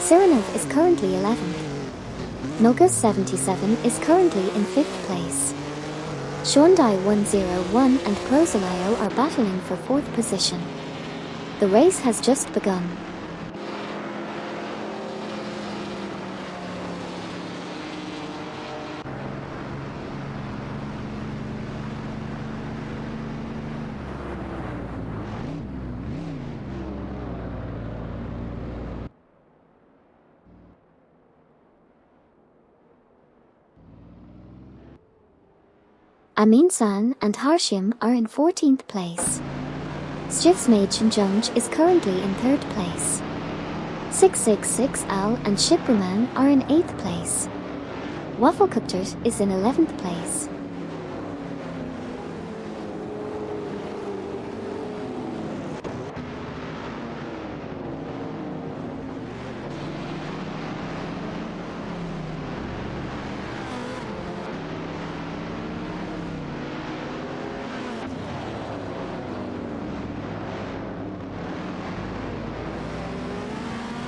Sirenov is currently 11th. Noga 77 is currently in 5th place. Showdown 101 and Prosolio are battling for 4th position. The race has just begun. Amin-san and Harshim are in 14th place. Stivsmagen is currently in 3rd place. 666 Al and Shipraman are in 8th place. Wafflekuttert is in 11th place.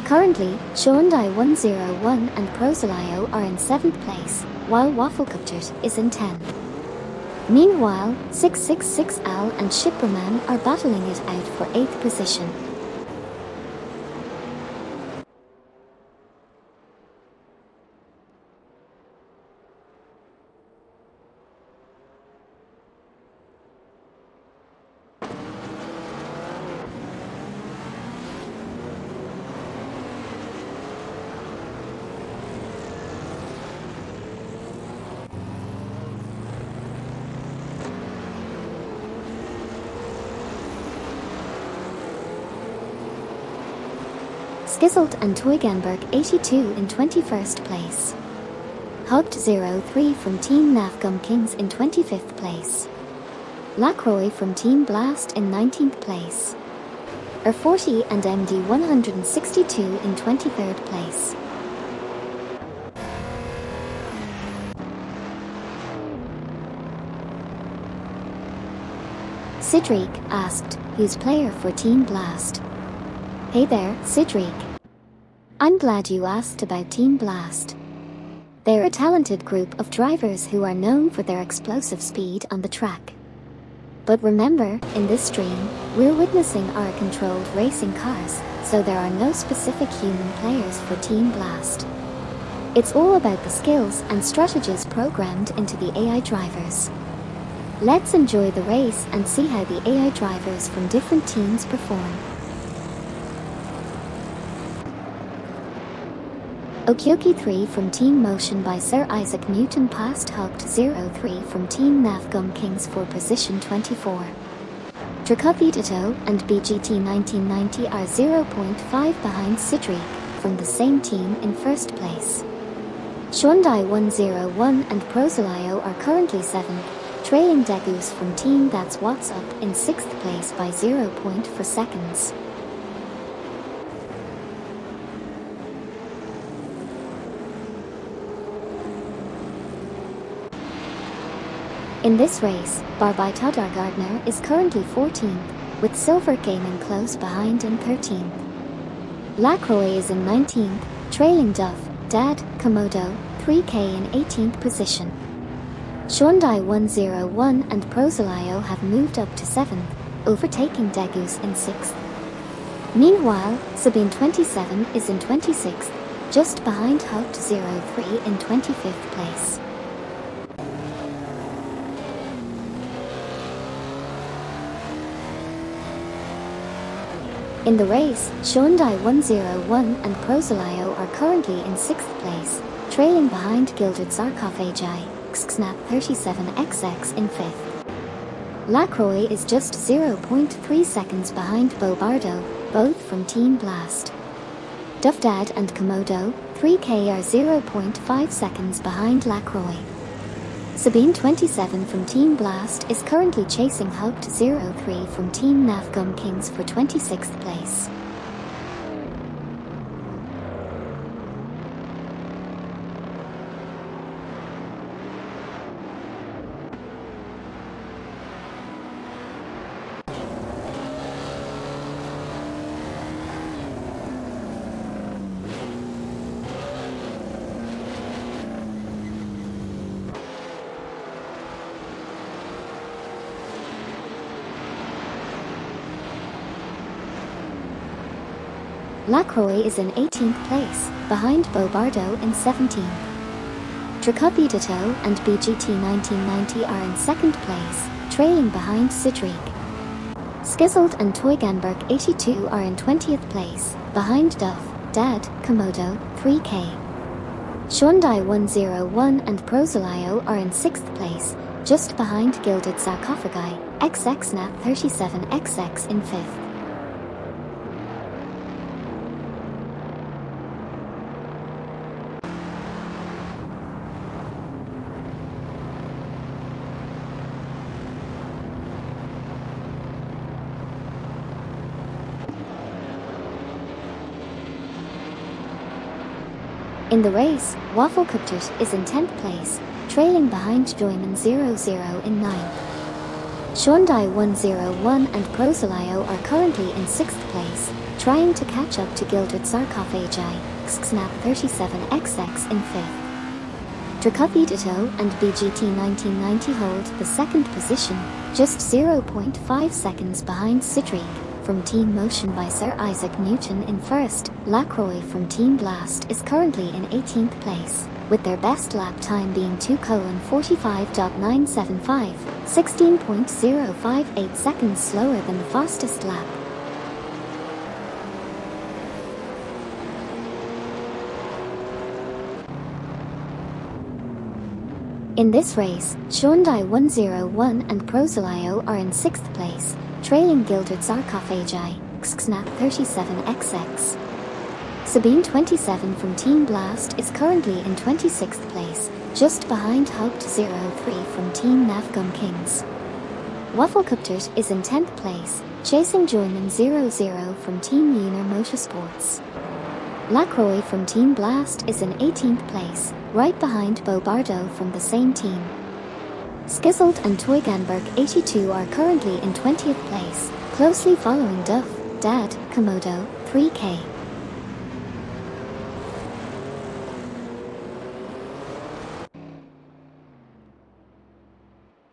Currently, Showdown 101 and Prosolio are in 7th place, while Wafflekuttert is in 10th. Meanwhile, 666 Al and Shipraman are battling it out for 8th position. Skizzelt and Teugenberg 82 in 21st place. Hugged 03 from Team Navgum Kings in 25th place. Lacroix from Team Blast in 19th place. R40 and MD 162 in 23rd place. Sidrik asked, who's player for Team Blast? Hey there, Sidrik. I'm glad you asked about Team Blast. They're a talented group of drivers who are known for their explosive speed on the track. But remember, in this stream, we're witnessing our controlled racing cars, so there are no specific human players for Team Blast. It's all about the skills and strategies programmed into the AI drivers. Let's enjoy the race and see how the AI drivers from different teams perform. Okioki 3 from Team Motion by Sir Isaac Newton passed Hugged 03 from Team Navgum Kings for position 24. Drakovitato and BGT 1990 are 0.5 behind Sidrik from the same team in first place. Showdown 101 and Prosolio are currently 7th, trailing Degus from Team That's What's Up in 6th place by 0.4 seconds. In this race, Barbitadar Gardner is currently 14th, with Silver Gaming close behind in 13th. Lacroix is in 19th, trailing Duff, Dad, Komodo, 3K in 18th position. Showdown 101 and Prosolio have moved up to 7th, overtaking Degus in 6th. Meanwhile, Sabine 27 is in 26th, just behind Hugged 03 in 25th place. In the race, Showdown 101 and Prosolio are currently in 6th place, trailing behind Gilded Sarcophagi, Xxnap 37XX in 5th. Lacroix is just 0.3 seconds behind Bobardo, both from Team Blast. Duffdad and Komodo, 3K are 0.5 seconds behind Lacroix. Sabine 27 from Team Blast is currently chasing Hugged 03 from Team Navgum Kings for 26th place. Lacroix is in 18th place, behind Bobardo in 17th. Tricopedito and BGT 1990 are in 2nd place, trailing behind Sidric. Skizzled and Toyganberg 82 are in 20th place, behind Duff, Dad, Komodo, 3K. Shondai 101 and Prozolio are in 6th place, just behind Gilded Sarcophagi, XXNAP 37XX in 5th. In the race, Wafflecupters is in 10th place, trailing behind Joyman 00 in 9th. Shondai 101 and Prozolio are currently in 6th place, trying to catch up to Gilded Sarcophagi, XXNAP 37XX in 5th. Tricopedito and BGT 1990 hold the 2nd position, just 0.5 seconds behind Sidric from Team Motion by Sir Isaac Newton in 1st. Lacroix from Team Blast is currently in 18th place, with their best lap time being 2:45.975, 16.058 seconds slower than the fastest lap. In this race, Shondai 101 and Prozolio are in 6th place, trailing Gilded Sarcophagi, XXNAP 37XX. Sabine 27 from Team Blast is currently in 26th place, just behind Hugged 03 from Team Navgum Kings. Wafflecupters is in 10th place, chasing Joyman 00 from Team Uner Motorsports. Lacroix from Team Blast is in 18th place, right behind Bobardo from the same team. Skizzled and Toyganberg 82 are currently in 20th place, closely following Duff, Dad, Komodo, 3K.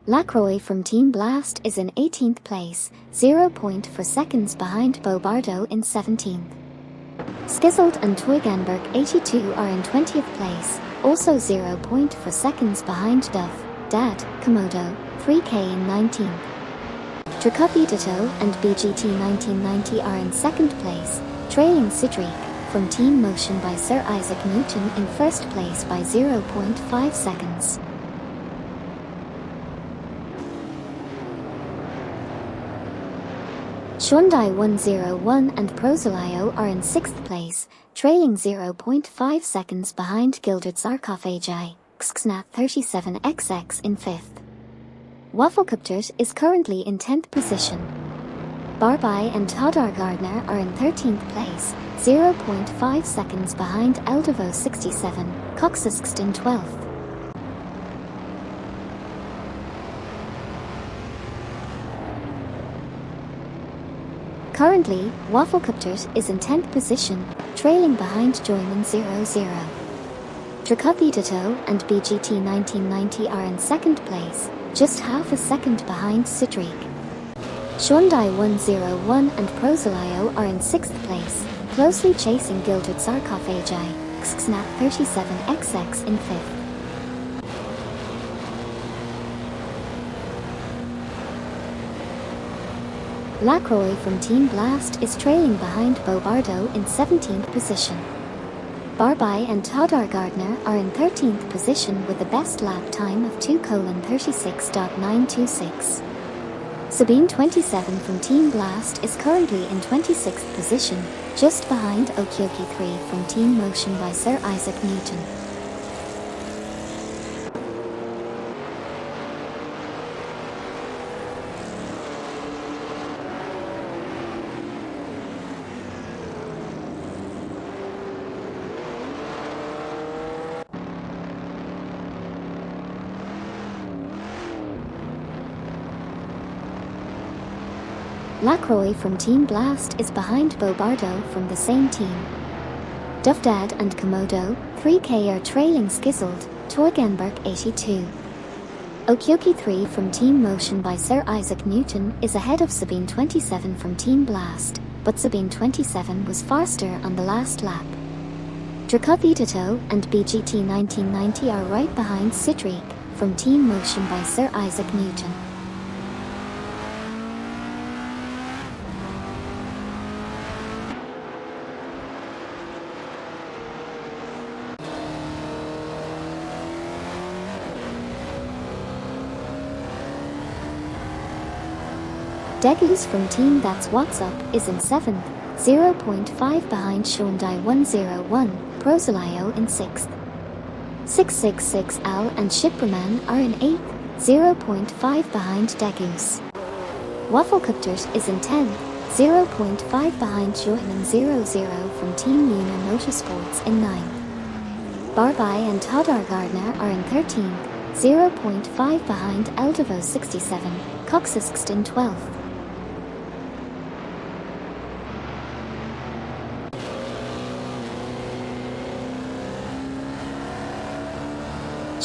Lacroix from Team Blast is in 18th place, 0.4 seconds behind Bobardo in 17th. Skizzled and Toyganberg 82 are in 20th place, also 0.4 seconds behind Duff, Dad, Komodo, 3K in 19th. Tricopedito and BGT 1990 are in 2nd place, trailing Sidric from Team Motion by Sir Isaac Newton in 1st place by 0.5 seconds. Shondai 101 and Prozolio are in 6th place, trailing 0.5 seconds behind Gilded Sarcophagi, XXNAP 37XX in 5th. Wafflecupters is currently in 10th position. Barbai and Todar Gardner are in 13th place, 0.5 seconds behind Eldevo 67, Coxisxt in 12th. Currently, Wafflecupters is in 10th position, trailing behind Joyman 00. Tricopedito and BGT 1990 are in 2nd place, just half a second behind Sidric. Shondai 101 and Prozolio are in 6th place, closely chasing Gilded Sarcophagi, XXNAP 37XX in 5th. Lacroix from Team Blast is trailing behind Bobardo in 17th position. Barbai and Todar Gardner are in 13th position with the best lap time of 2:36.926. Sabine 27 from Team Blast is currently in 26th position, just behind Okyoki 3 from Team Motion by Sir Isaac Newton. Lacroix from Team Blast is behind Bobardo from the same team. Duffdad and Komodo, 3K are trailing Skizzled, Toyganberg 82. Okyoki 3 from Team Motion by Sir Isaac Newton is ahead of Sabine 27 from Team Blast. but Sabine 27 was faster on the last lap. Assetto and BGT 1990 are right behind Cedric from Team Motion by Sir Isaac Newton. Degus from Team That's What's Up is in 7th, 0.5 behind Showdown 101, Prosolio in 6th. 666 Al and Shipperman are in 8th, 0.5 behind Degus. Wafflecopters is in 10th, 0.5 behind Johann 00 from Team Una Motorsports in 9th. Barbai and Todar Gardner are in 13th, 0.5 behind Eldavo 67, Coxisk in 12th.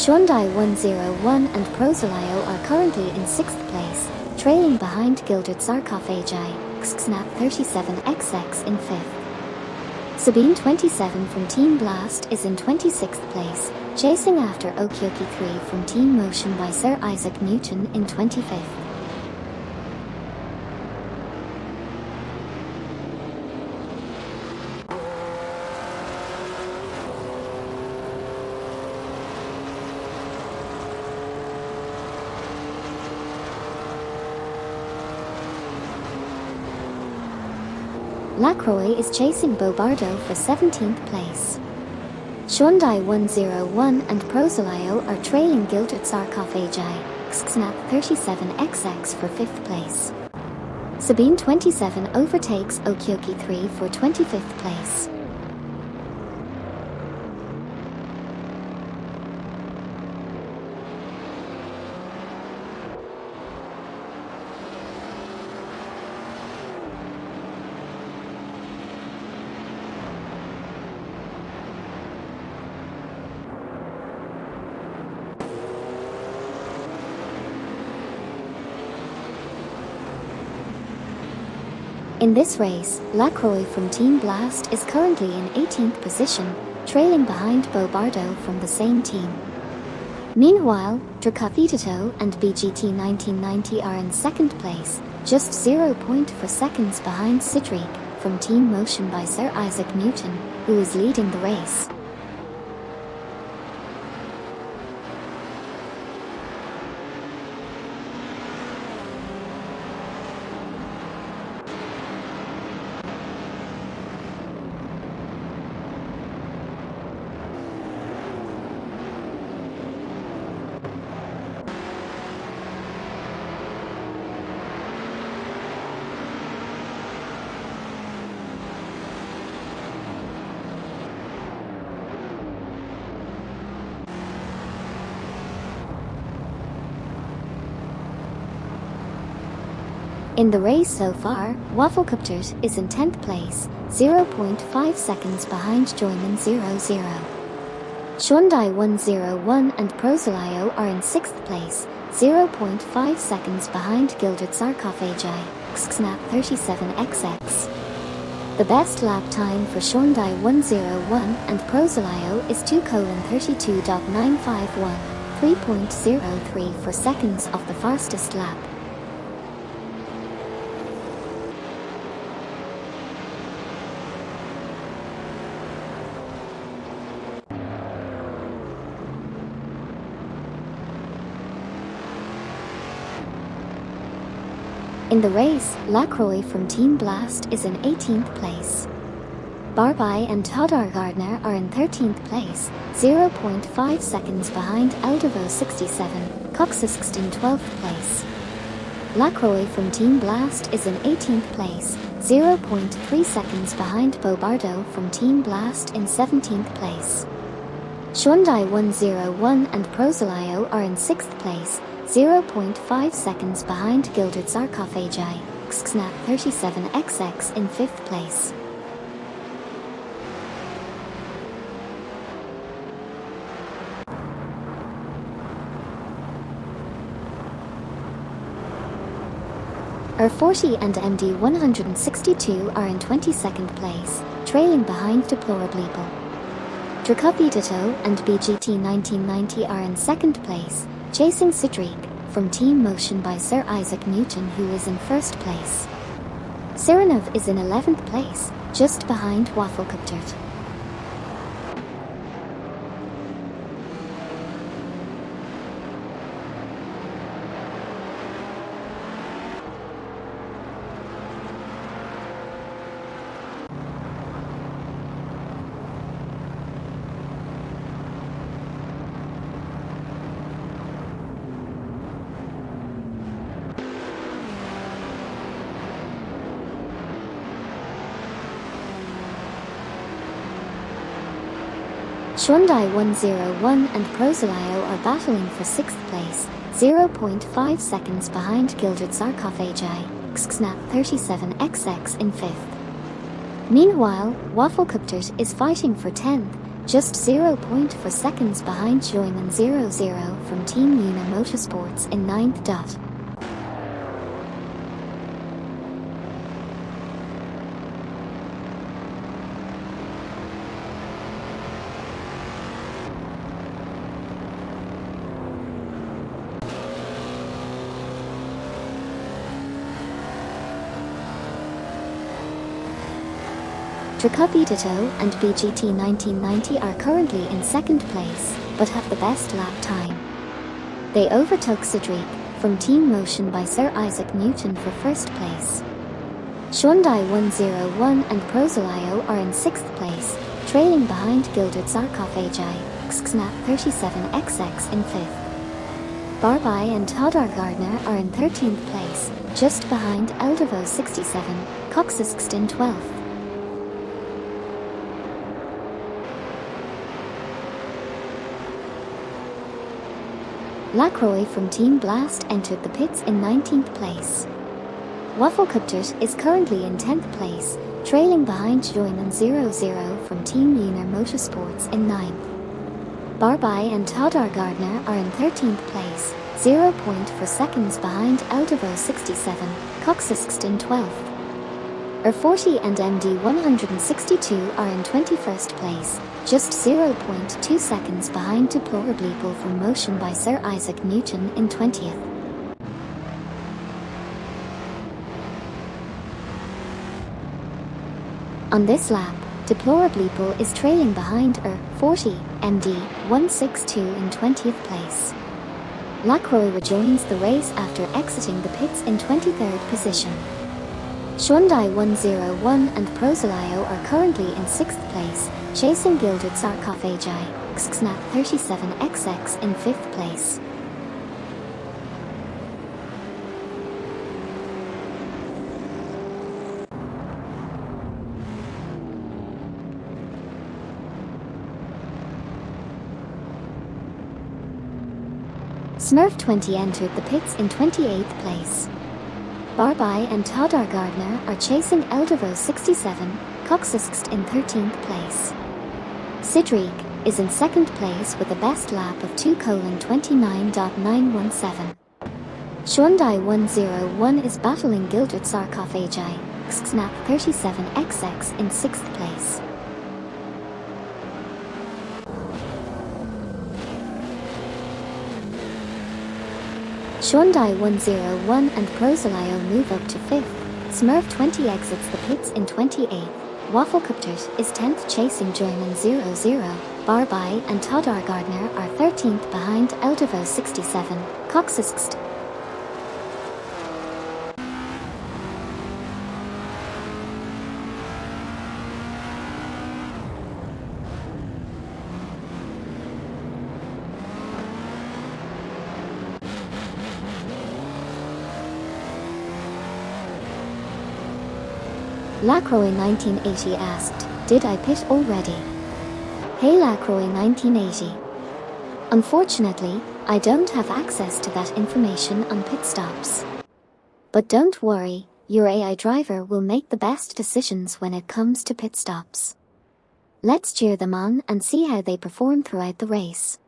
Shondai 101 and Prosolio are currently in 6th place, trailing behind Gilded Sarcophagi, Xsnap 37XX in 5th. Sabine 27 from Team Blast is in 26th place, chasing after Okyoki 3 from Team Motion by Sir Isaac Newton in 25th. Lacroix is chasing Bobardo for 17th place. Shondai 101 and Prosolio are trailing Gilded Sarcophagi, Xsnap 37XX for 5th place. Sabine 27 overtakes Okyoki 3 for 25th place. In this race, Lacroix from Team Blast is currently in 18th position, trailing behind Bobardo from the same team. Meanwhile, Assetto and BGT 1990 are in 2nd place, just 0.4 seconds behind Cedric from Team Motion by Sir Isaac Newton, who is leading the race. In the race so far, Wafflecopters is in 10th place, 0.5 seconds behind Joyman 00. Shondai 101 and Prosolio are in 6th place, 0.5 seconds behind Gilded Sarcophagi, Xsnap 37XX. The best lap time for Shondai 101 and Prosolio is 2:32.951, 3.03 seconds of the fastest lap. In the race, Lacroix from Team Blast is in 18th place. Barbai and Todar Gardner are in 13th place, 0.5 seconds behind Eldavo 67, Coxisk in 12th place. Lacroix from Team Blast is in 18th place, 0.3 seconds behind Bobardo from Team Blast in 17th place. Shondai 101 and Prosolio are in 6th place, 0.5 seconds behind Gilded Sarcophagi, Xsnap 37XX in 5th place. R40 and MD 162 are in 22nd place, trailing behind Deplorableeple. Drakopidito and BGT 1990 are in 2nd place, chasing Sidriq from Team Motion by Sir Isaac Newton, who is in 1st place. Sirenov is in 11th place, just behind Wafflecuptert. Hyundai 101 and Prosolio are battling for 6th place, 0.5 seconds behind Gilded Sarcophagi, Xxnap 37XX in 5th. Meanwhile, Wafflecuptert is fighting for 10th, just 0.4 seconds behind Joyman 00 from Team Una Motorsports in 9th. Drakopidito and BGT 1990 are currently in 2nd place, but have the best lap time. They overtook Sidriq from Team Motion by Sir Isaac Newton for 1st place. Hyundai 101 and Prosolio are in 6th place, trailing behind Gilded Sarcophagi, Xxnap 37XX in 5th. Barbai and Todar Gardner are in 13th place, just behind Eldavo 67, Coxisxt in 12th. Lacroix from Team Blast entered the pits in 19th place. Wafflecuptert is currently in 10th place, trailing behind Joyman 00 from Team Una Motorsports in 9th. Barbai and Todar Gardner are in 13th place, 0.4 seconds behind Eldavo 67, Coxisxt in 12th. R40 and MD 162 are in 21st place, just 0.2 seconds behind Deplorableeple from Motion by Sir Isaac Newton in 20th. On this lap, Deplorableeple is trailing behind R40, MD 162 in 20th place. Lacroix rejoins the race after exiting the pits in 23rd position. Hyundai 101 and Prosolio are currently in 6th place, chasing Gilded Sarcophagi, Xxnap 37XX in 5th place. Smurf 20 entered the pits in 28th place. Barbai and Todar Gardner are chasing Eldavo 67, Coxisxt in 13th place. Sidriq is in 2nd place with a best lap of 2:29.917. Hyundai 101 is battling Gilded Sarcophagi, Xxnap 37XX in 6th place. Hyundai 101 and Prosolio move up to 5th. Smurf 20 exits the pits in 28th. Wafflecuptert is 10th chasing Joyman 00. Barbai and Todar Gardner are 13th behind Eldavo 67, Coxisxt. Lacroix 1980 asked, "Did I pit already?" Hey Lacroix 1980. Unfortunately, I don't have access to that information on pit stops. But don't worry, your AI driver will make the best decisions when it comes to pit stops. Let's cheer them on and see how they perform throughout the race.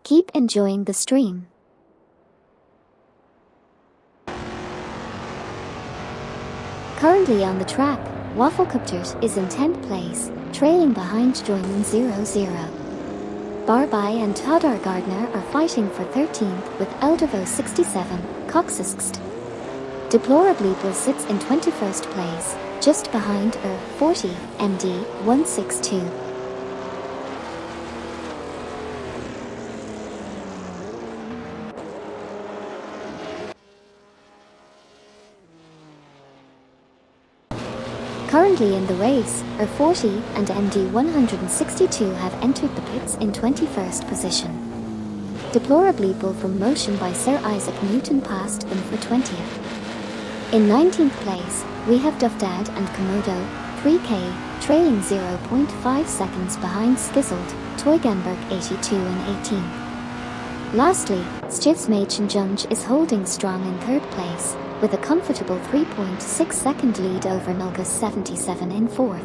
Keep enjoying the stream. Currently on the track, Wafflecopters is in 10th place, trailing behind Joyman 0-0. Barby and Todar Gardner are fighting for 13th with Eldervo 67, Coxisxt. Deplorably sits in 21st place, just behind 40, MD 162. Currently in the race, 40 and MD 162 have entered the pits in 21st position. Deplorably from motion by Sir Isaac Newton passed them for 20th. In 19th place, we have Duffdad and Komodo, 3K, trailing 0.5 seconds behind Skizzled, Toygenberg 82 and 18th. Lastly, Stivsmachenjunge is holding strong in 3rd place, with a comfortable 3.6 second lead over Nulgus 77 in 4th.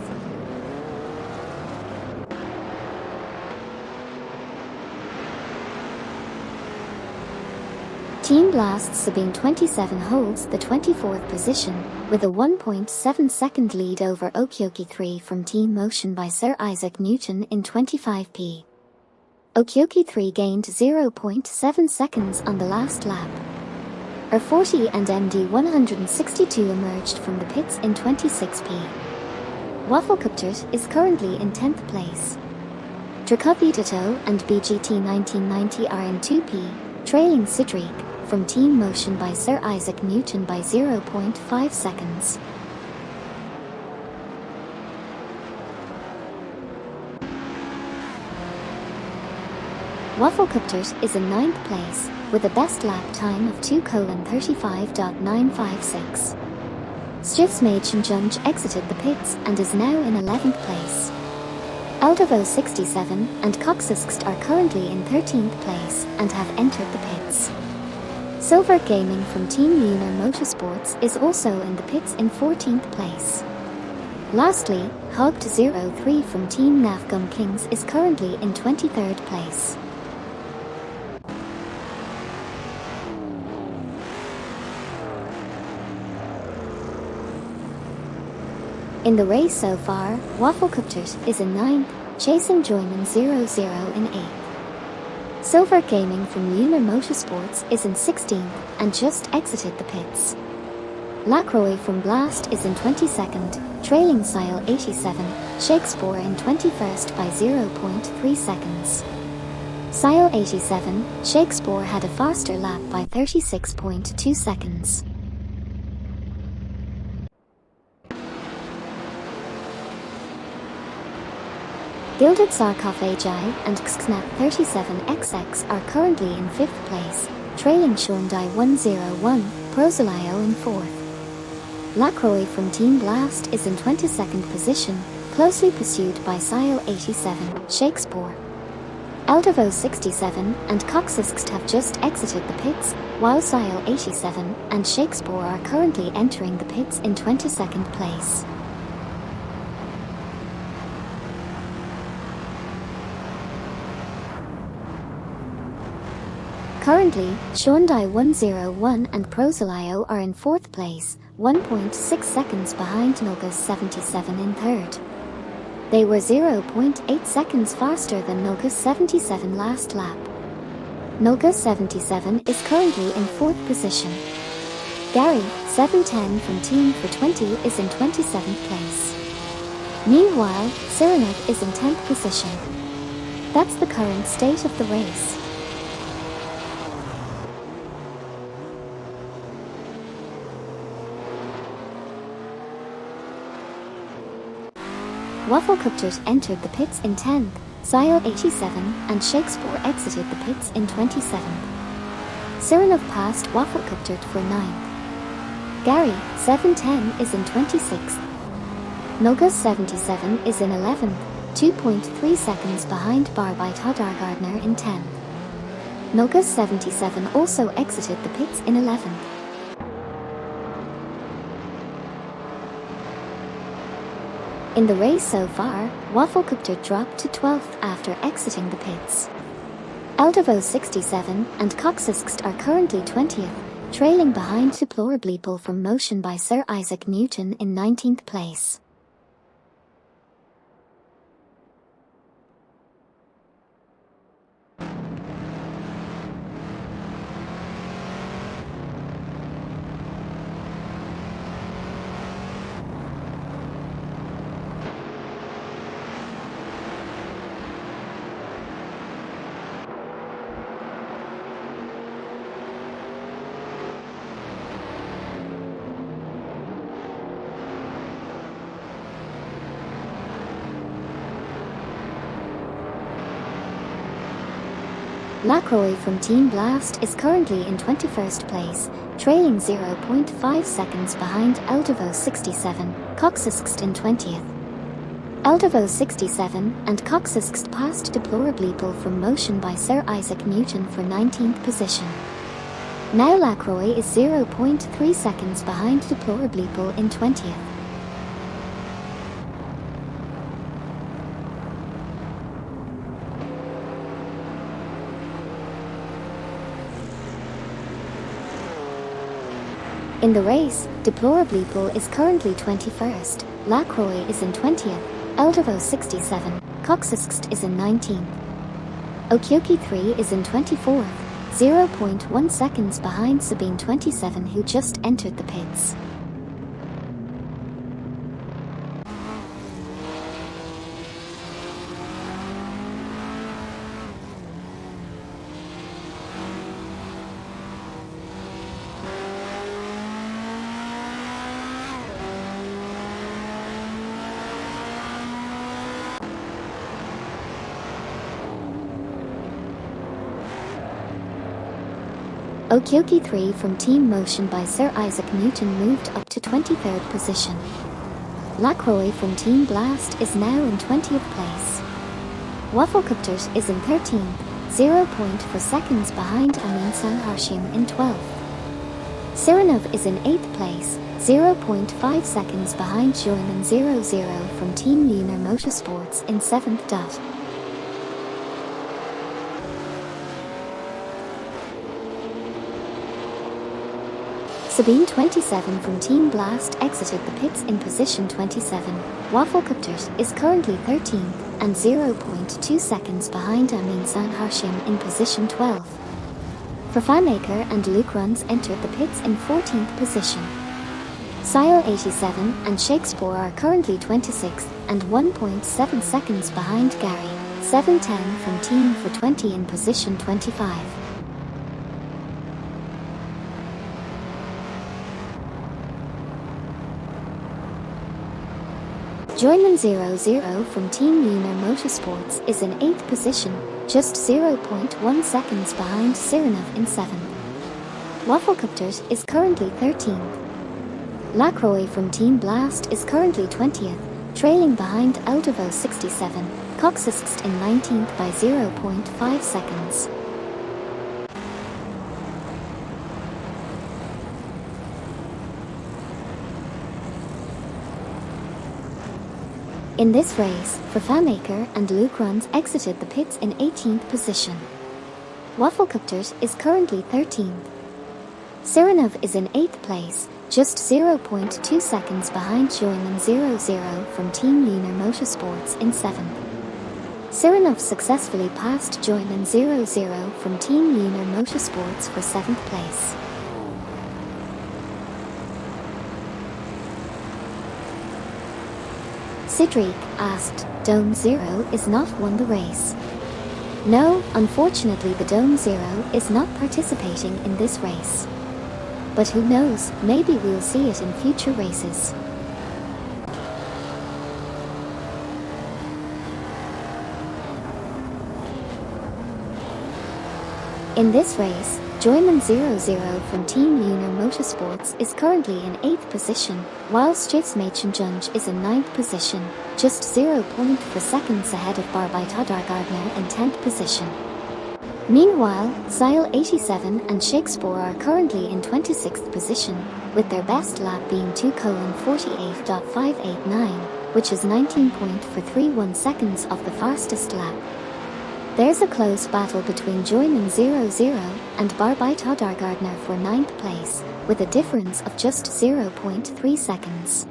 Team Blast Sabine 27 holds the 24th position, with a 1.7 second lead over Okioki 3 from Team Motion by Sir Isaac Newton in 25p. Okioki 3 gained 0.7 seconds on the last lap. 40 and MD 162 emerged from the pits in 26p. Wafflecopters is currently in 10th place. Drakopidito and BGT 1990 are in 2p, trailing Sidriq from Team Motion by Sir Isaac Newton by 0.5 seconds. Wafflecopters is in 9th place, with a best lap time of 2:35.956. Stivsmachenjunge exited the pits and is now in 11th place. Eldervo 67 and Coxisxt are currently in 13th place and have entered the pits. Silver Gaming from Team Lunar Motorsports is also in the pits in 14th place. Lastly, Hogged03 from Team Nafgum Kings is currently in 23rd place. In the race so far, Wafflecopters is in 9th, chasing Joyman 0-0 in 8th. Silver Gaming from Lunar Motorsports is in 16th and just exited the pits. Lacroix from Blast is in 22nd, trailing Sile 87, Shakespeare in 21st by 0.3 seconds. Sile 87, Shakespeare had a faster lap by 36.2 seconds. Gilded Sarcophagi and Xknap 37XX are currently in 5th place, trailing Shondai 101, Prosolio in 4th. Lacroix from Team Blast is in 22nd position, closely pursued by Sile 87, Shakespeare. Eldervo 67 and Coxisxt have just exited the pits, while Sile 87 and Shakespeare are currently entering the pits in 22nd place. Currently, Shondai 101 and Prosolio are in 4th place, 1.6 seconds behind Nulgus 77 in 3rd. They were 0.8 seconds faster than Nulgus 77 last lap. Nulgus 77 is currently in 4th position. Gary, 710 from Team for 20 is in 27th place. Meanwhile, Cyrenet is in 10th position. That's the current state of the race. Wafflecopters entered the pits in 10th, Sile 87 and Shakespeare exited the pits in 27th. Cyrenov passed Wafflecopter for 9th. Gary, 710 is in 26th. Nulgus 77 is in 11th, 2.3 seconds behind Barby Todar Gardner in 10th. Nulgus 77 also exited the pits in 11th. In the race so far, Wafflecopter dropped to 12th after exiting the pits. Eldervo 67 and Coxisxt are currently 20th, trailing behind deplorably pole from motion by Sir Isaac Newton in 19th place. Lacroix from Team Blast is currently in 21st place, trailing 0.5 seconds behind Eldevo 67, Coxisxt in 20th. Eldevo 67 and Coxisxt passed deplorably pole from motion by Sir Isaac Newton for 19th position. Now Lacroix is 0.3 seconds behind deplorably pole in 20th. In the race, deplorably pole is currently 21st, Lacroix is in 20th, Eldevo 67, Coxisxt is in 19th. Okioki 3 is in 24th, 0.1 seconds behind Sabine 27 who just entered the pits. Okioki 3 from Team Motion by Sir Isaac Newton moved up to 23rd position. Lacroix from Team Blast is now in 20th place. Wafflecopters is in 13th, 0.4 seconds behind Amin Sanharshim in 12th. Sirenov is in 8th place, 0.5 seconds behind Joyman 00 from Team Lunar Motorsports in 7th dot. Sabine 27 from Team Blast exited the pits in position 27. Wafflecopters is currently 13th and 0.2 seconds behind Amin Sanharshim in position 12. Fafamaker and Luke Runs entered the pits in 14th position. Sile 87 and Shakespeare are currently 26th and 1.7 seconds behind Gary 710 from Team for 20 in position 25. Joyman 00 from Team Lunar Motorsports is in 8th position, just 0.1 seconds behind Sirenov in 7th. Wafflecopters is currently 13th. Lacroix from Team Blast is currently 20th, trailing behind Eldevo 67, Coxisxt in 19th by 0.5 seconds. In this race, Fafamaker and Luke Runs exited the pits in 18th position. Wafflecopters is currently 13th. Sirenov is in 8th place, just 0.2 seconds behind Joyman 00 from Team Lunar Motorsports in 7th. Sirenov successfully passed Joyman 00 from Team Lunar Motorsports for 7th place. Cedric asked, Dome Zero is not won the race. No, unfortunately the Dome Zero is not participating in this race. But who knows, maybe we'll see it in future races. In this race, Joyman 00 from Team Lunar Motorsports is currently in 8th position, whilst Jitsmachin Junj is in 9th position, just 0.4 seconds ahead of Barbitadar Gardner in 10th position. Meanwhile, Sile 87 and Shakespeare are currently in 26th position, with their best lap being 2:48.589, which is 19.431 seconds of the fastest lap. There's a close battle between Joyman 00 and Barbite Gardner for 9th place, with a difference of just 0.3 seconds.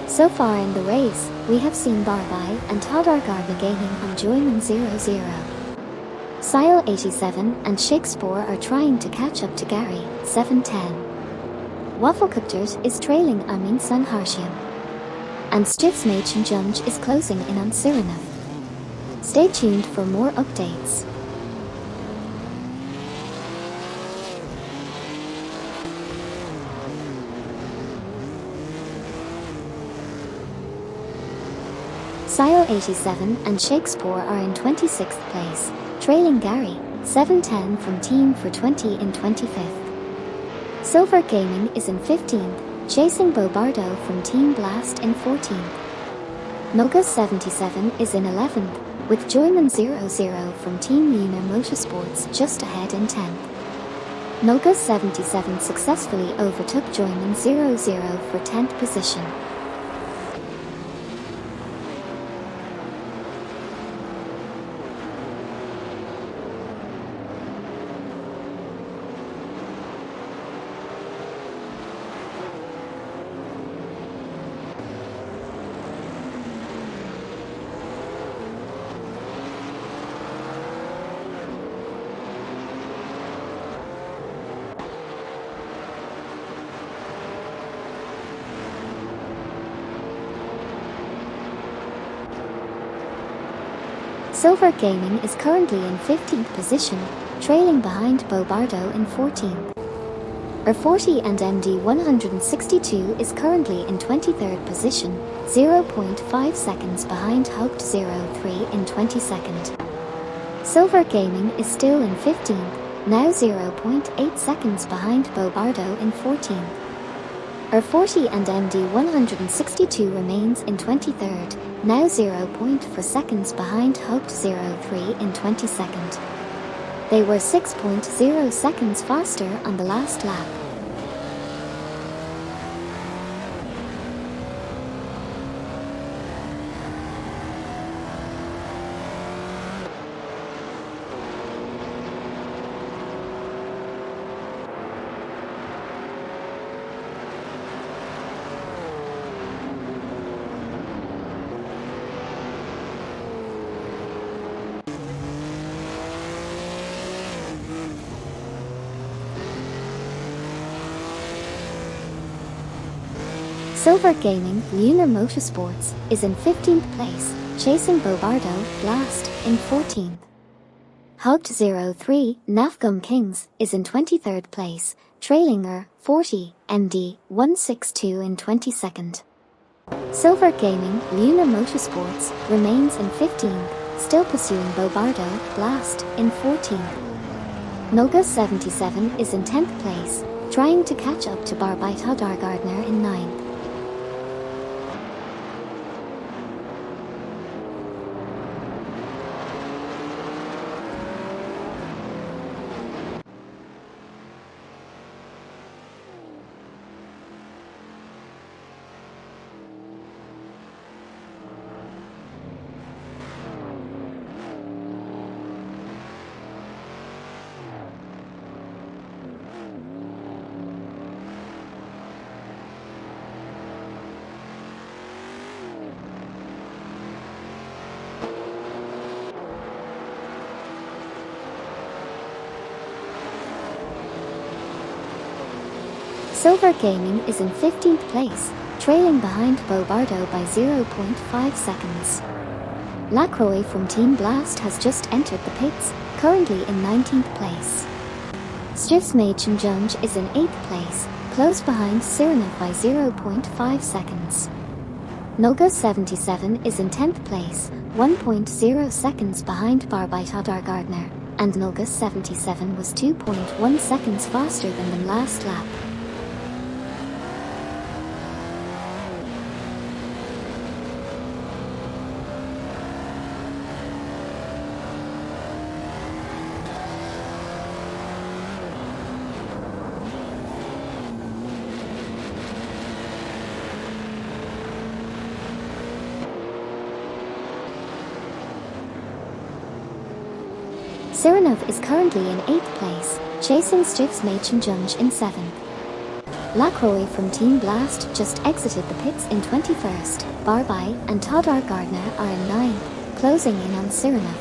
So far in the race, we have seen Barbite and Gardner gaining on Joyman 0-0. Sile 87 and Shakespeare are trying to catch up to Gary 7-10. Wafflecupters is trailing Amin Sun Harshiam. And Stiffsmage Junge is closing in on Sirenov. Stay tuned for more updates. Sile 87 and Shakespeare are in 26th place, trailing Gary 7-10 from Team for 20 in 25th. Silver Gaming is in 15th, chasing Bobardo from Team Blast in 14th. Noga 77 is in 11th, with Joyman 0-0 from Team Lunar Motorsports just ahead in 10th. Noga 77 successfully overtook Joyman 0-0 for 10th position. Silver Gaming is currently in 15th position, trailing behind Bobardo in 14th. R40 and MD 162 is currently in 23rd position, 0.5 seconds behind Hoped 03 in 22nd. Silver Gaming is still in 15th, now 0.8 seconds behind Bobardo in 14th. R40 and MD 162 remains in 23rd, now 0.4 seconds behind Hoped 03 in 22nd. They were 6.0 seconds faster on the last lap. Silver Gaming Lunar Motorsports is in 15th place, chasing Bobardo Blast in 14th. Hugged 03 Nafgum Kings is in 23rd place, trailing R40 MD 162 in 22nd. Silver Gaming Lunar Motorsports remains in 15th, still pursuing Bobardo Blast in 14th. Noga 77 is in 10th place, trying to catch up to Barbite Gardner in 9th. Silver Gaming is in 15th place, trailing behind Bobardo by 0.5 seconds. Lacroix from Team Blast has just entered the pits, currently in 19th place. Stiffsmage Junge is in 8th place, close behind Sirenov by 0.5 seconds. Noga 77 is in 10th place, 1.0 seconds behind Barbite Gardner, and Noga 77 was 2.1 seconds faster than them last lap. Sirenov is currently in 8th place, chasing Stiffs Machenjunge in 7th. Lacroix from Team Blast just exited the pits in 21st. Barbai and Todar Gardner are in 9th, closing in on Sirenov.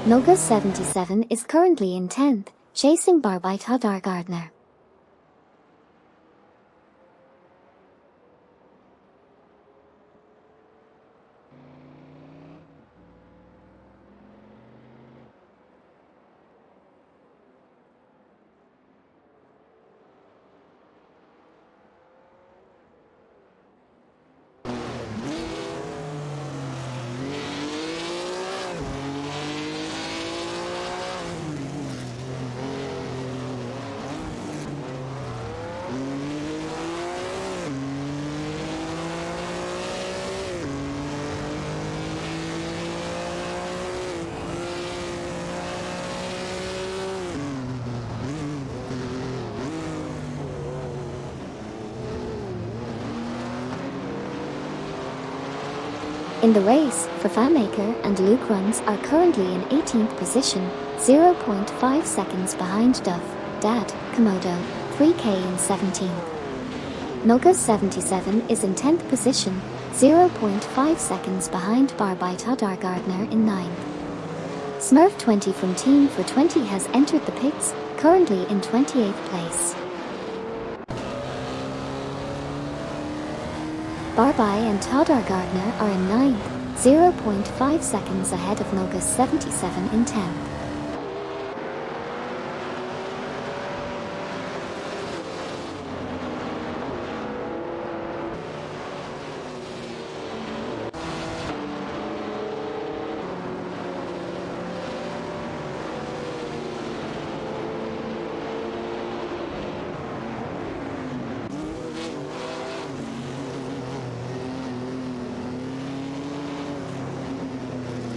Noga 77 is currently in 10th, chasing Barbai Todar Gardner. In the race, Fafamaker and Luke Runs are currently in 18th position, 0.5 seconds behind Duff, Dad, Komodo, 3K in 17th. Noga 77 is in 10th position, 0.5 seconds behind Barbai Todar Gardner in 9th. Smurf 20 from Team for 20 has entered the pits, currently in 28th place. Barbai and Todar Gardner are in 9th, 0.5 seconds ahead of Noga 77 in 10th.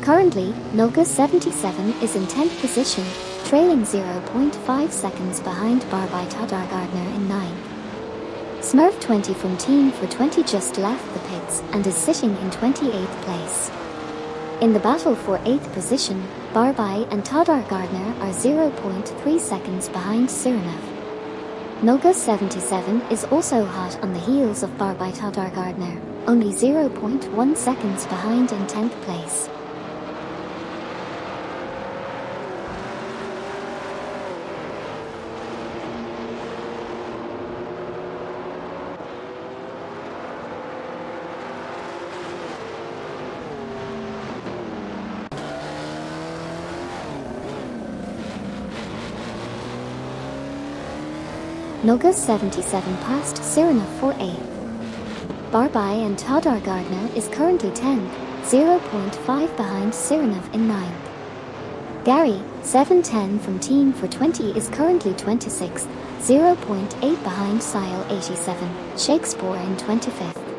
Currently, Noga 77 is in 10th position, trailing 0.5 seconds behind Barbai Todar Gardner in 9th. Smurf 20 from Team for 20 just left the pits and is sitting in 28th place. In the battle for 8th position, Barbai and Todar Gardner are 0.3 seconds behind Sirenov. Noga 77 is also hot on the heels of Barbai Todar Gardner, only 0.1 seconds behind in 10th place. Noga 77 passed Sirenov for 8th. Barbai and Todar Gardner is currently 10th, 0.5 behind Sirenov in 9th. Gary, 710 from Team for 20 is currently 26th, 0.8 behind Sile 87, Shakespeare in 25th.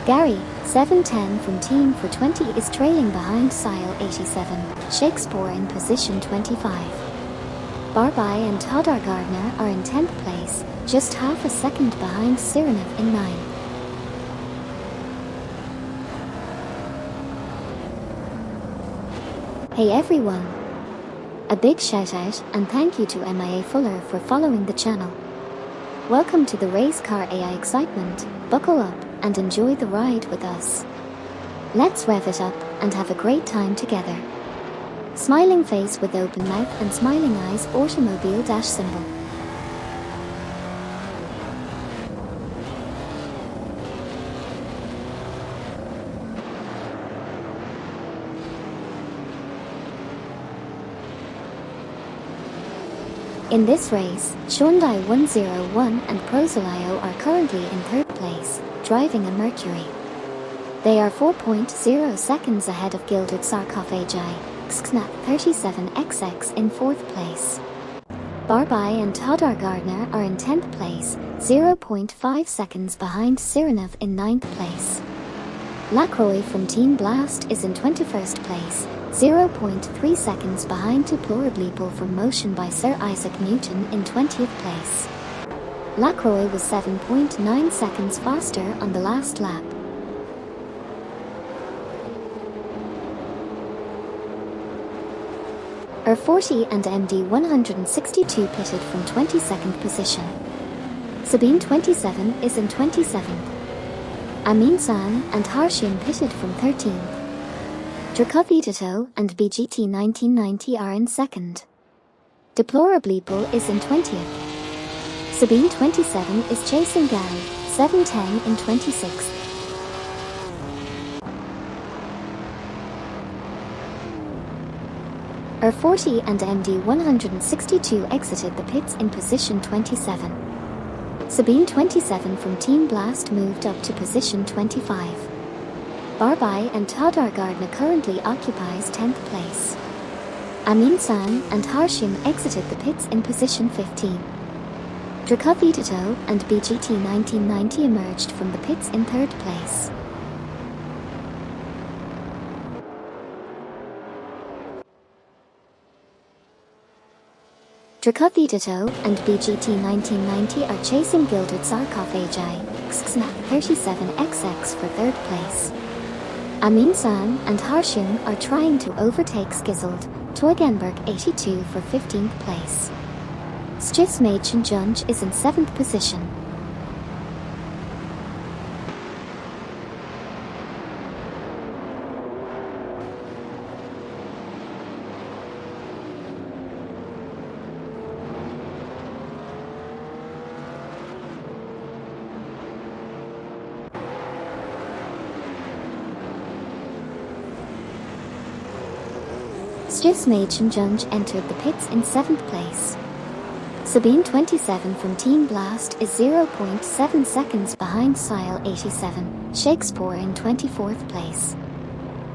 Gary, 710 from Team for 20 is trailing behind Sile 87, Shakespeare in position 25. Barbai and Todar Gardner are in 10th place, just half a second behind Sirenov in 9th. Hey everyone! A big shout out and thank you to MIA Fuller for following the channel. Welcome to the race car AI excitement. Buckle up and enjoy the ride with us. Let's rev it up and have a great time together. Smiling face with open mouth and smiling eyes, automobile dash symbol. In this race, Hyundai 101 and Prosolio are currently in third place, driving a Mercury. They are 4.0 seconds ahead of Gilded Sarcophagi, XXNAP 37XX in fourth place. Barbai and Todar Gardner are in 10th place, 0.5 seconds behind Sirenov in 9th place. Lacroix from Team Blast is in 21st place, 0.3 seconds behind Deplorableeple from Motion by Sir Isaac Newton in 20th place. Lacroix was 7.9 seconds faster on the last lap. R40 and MD 162 pitted from 22nd position. Sabine 27 is in 27th. Amin San and Harshim pitted from 13th. Drakovitito and BGT 1990 are in 2nd. Deplorableeple is in 20th. Sabine 27 is chasing Gary, 710 in 26th. R40 and MD 162 exited the pits in position 27. Sabine 27 from Team Blast moved up to position 25. Barbai and Todar Gardner currently occupies 10th place. Amin San and Harshim exited the pits in position 15. Drakovitito and BGT 1990 emerged from the pits in 3rd place. Drakovitito and BGT 1990 are chasing Gilded Sarcophagi, XXNAP 37XX for 3rd place. Amin San and Harshim are trying to overtake Skizzled, Teugenberg 82 for 15th place. Stiftsmädchen Junge is in 7th position. Stiftsmädchen Junge entered the pits in 7th place. Sabine 27 from Team Blast is 0.7 seconds behind Sile 87, Shakespeare in 24th place.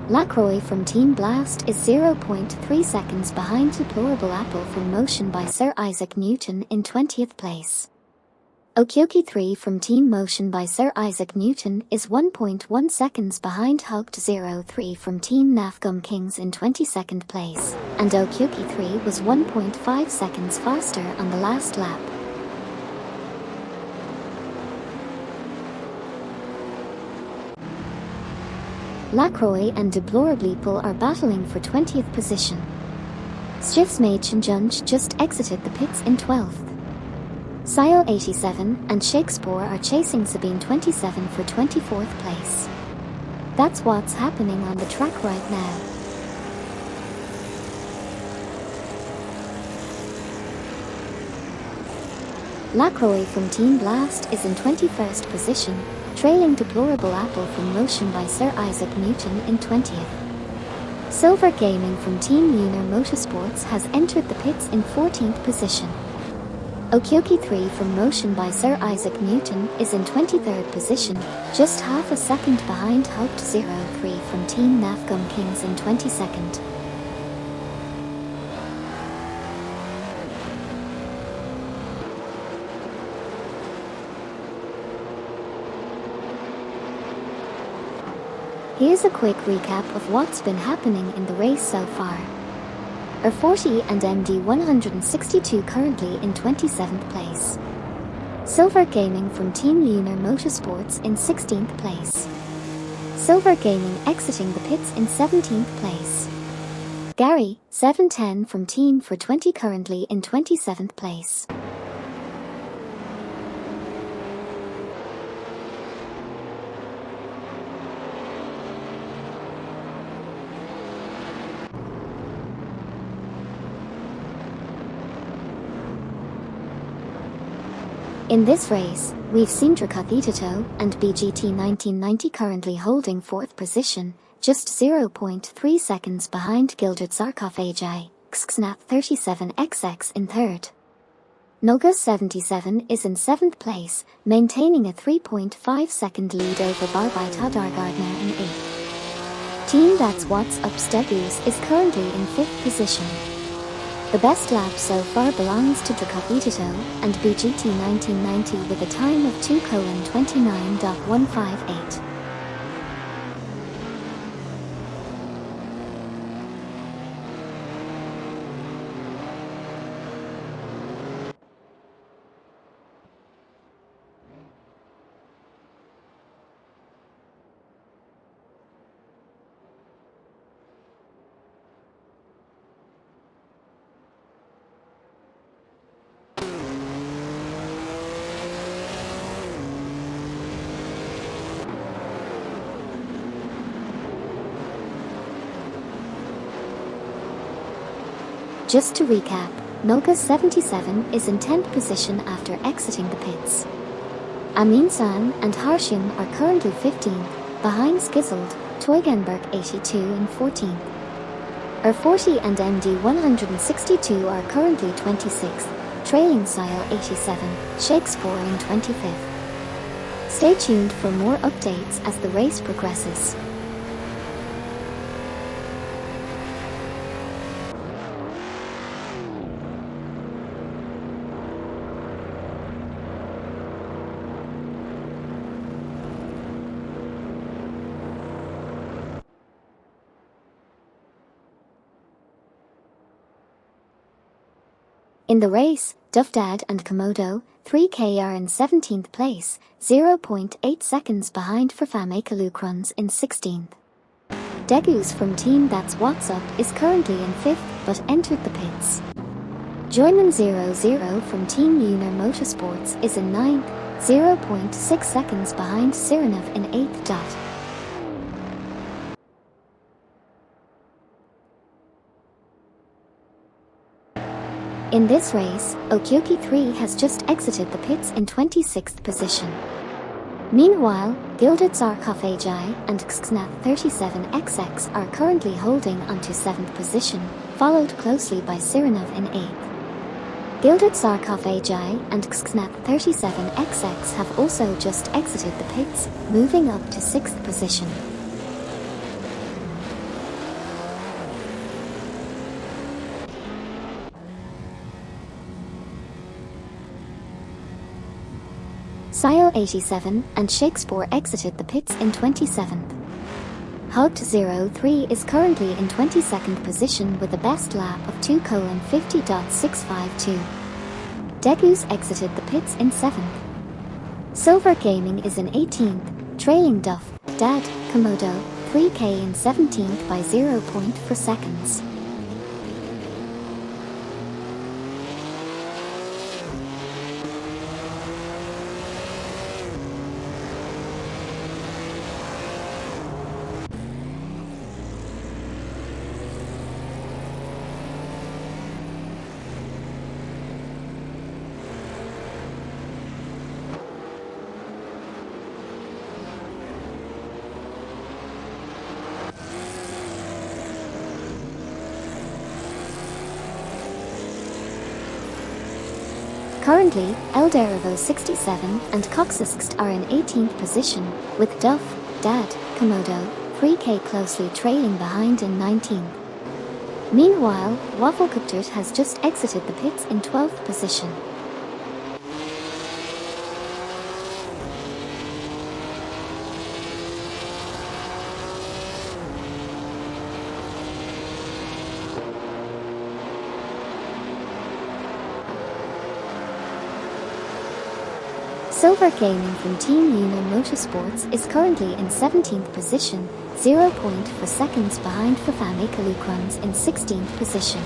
Lacroix from Team Blast is 0.3 seconds behind Deplorableeple from Motion by Sir Isaac Newton in 20th place. Okyoki 3 from Team Motion by Sir Isaac Newton is 1.1 seconds behind Hugged 03 from Team Nafgum Kings in 22nd place, and Okyoki 3 was 1.5 seconds faster on the last lap. Lacroix and Deplorableeple are battling for 20th position. Stiftsmädchen Junge just exited the pits in 12th. Sile 87 and Shakespeare are chasing Sabine 27 for 24th place. That's what's happening on the track right now. Lacroix from Team Blast is in 21st position, trailing Deplorableeple from Motion by Sir Isaac Newton in 20th. Silver Gaming from Team Lunar Motorsports has entered the pits in 14th position. Okyoki 3 from Motion by Sir Isaac Newton is in 23rd position, just half a second behind Hugged 03 from Team Nafgum Kings in 22nd. Here's a quick recap of what's been happening in the race so far. R40 and MD 162 currently in 27th place. Silver Gaming from Team Lunar Motorsports in 16th place. Silver Gaming exiting the pits in 17th place. Gary, 710 from Team for 20 currently in 27th place. In this race, we've seen Drakathito and BGT 1990 currently holding 4th position, just 0.3 seconds behind Gilded Sarkophagi, Xxnap 37XX in 3rd. Noga 77 is in 7th place, maintaining a 3.5 second lead over Barbita Dargardner in 8th. Team That's What's Up's Degus is currently in 5th position. The best lap so far belongs to Drakathito and BGT 1990 with a time of 2:29.158. Just to recap, Noga 77 is in 10th position after exiting the pits. Amin-san and Harshim are currently 15th, behind Skizzled, Teugenberg 82 and 14th. R40 and MD 162 are currently 26th, trailing Sile 87, Shakespeare in 25th. Stay tuned for more updates as the race progresses. In the race, Duffdad and Komodo, 3K are in 17th place, 0.8 seconds behind for Famekalukrons in 16th. Degus from Team That's What's Up is currently in 5th but entered the pits. Joyman00 from Team Lunar Motorsports is in 9th, 0.6 seconds behind Sirenov in 8th. In this race, Okyoki 3 has just exited the pits in 26th position. Meanwhile, Gilded Sarkophagi and Xxnap 37XX are currently holding onto 7th position, followed closely by Sirenov in 8th. Gilded Sarkophagi and Xxnap 37XX have also just exited the pits, moving up to 6th position. Sile 87 and Shakespeare exited the pits in 27th. Hugged03 is currently in 22nd position with a best lap of 2:50.652. Degus exited the pits in 7th. Silver Gaming is in 18th, trailing Duff, Dad, Komodo, 3K in 17th by 0.4 seconds. Currently, Elderevo 67 and Coxisxt are in 18th position, with Duff, Dad, Komodo, 3K closely trailing behind in 19th. Meanwhile, Wafflecuptert has just exited the pits in 12th position. Silver Gaming from Team Lunar Motorsports is currently in 17th position, 0.4 seconds behind for Famekalukrons in 16th position.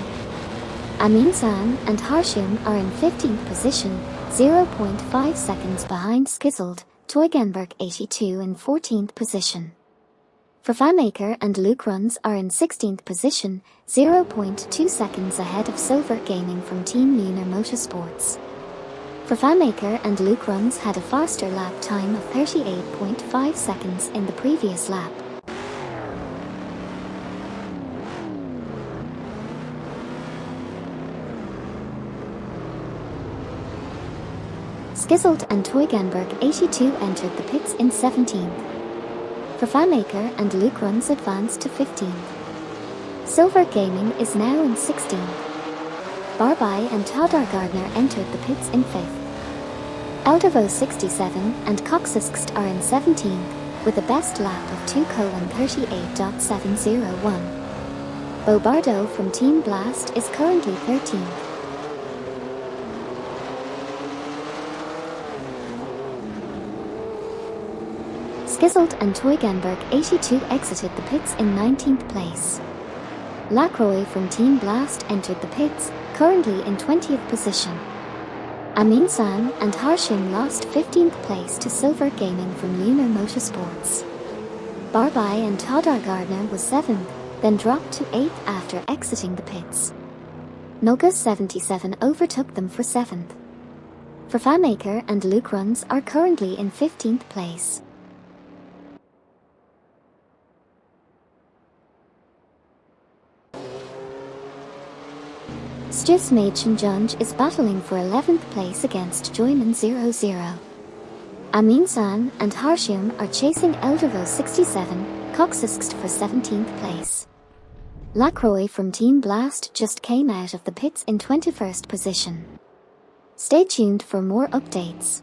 Amin-san and Harshim are in 15th position, 0.5 seconds behind Skizzled, Teugenberg 82 in 14th position. Fafamaker and Lukruns are in 16th position, 0.2 seconds ahead of Silver Gaming from Team Lunar Motorsports. Fafamaker and Luke Runs had a faster lap time of 38.5 seconds in the previous lap. Skizzled and Toygenberg 82 entered the pits in 17th. Fafamaker and Luke Runs advanced to 15th. Silver Gaming is now in 16th. Barby and Todar Gardner entered the pits in 5th. Eldevo 67 and Coxisxt are in 17th, with a best lap of 2:38.701. Bobardo from Team Blast is currently 13th. Skizzled and Toygenberg 82 exited the pits in 19th place. Lacroix from Team Blast entered the pits, currently in 20th position. Amin San and Harshim lost 15th place to Silver Gaming from Lunar Motorsports. Barby and Todar Gardner was 7th, then dropped to 8th after exiting the pits. Noga 77 overtook them for 7th. Fafamaker and Luke Runs are currently in 15th place. Stiffs Mädchen Junge is battling for 11th place against Joyman 00. Amin San and Harshim are chasing Eldevo 67, Coxisxt for 17th place. Lacroix from Team Blast just came out of the pits in 21st position. Stay tuned for more updates.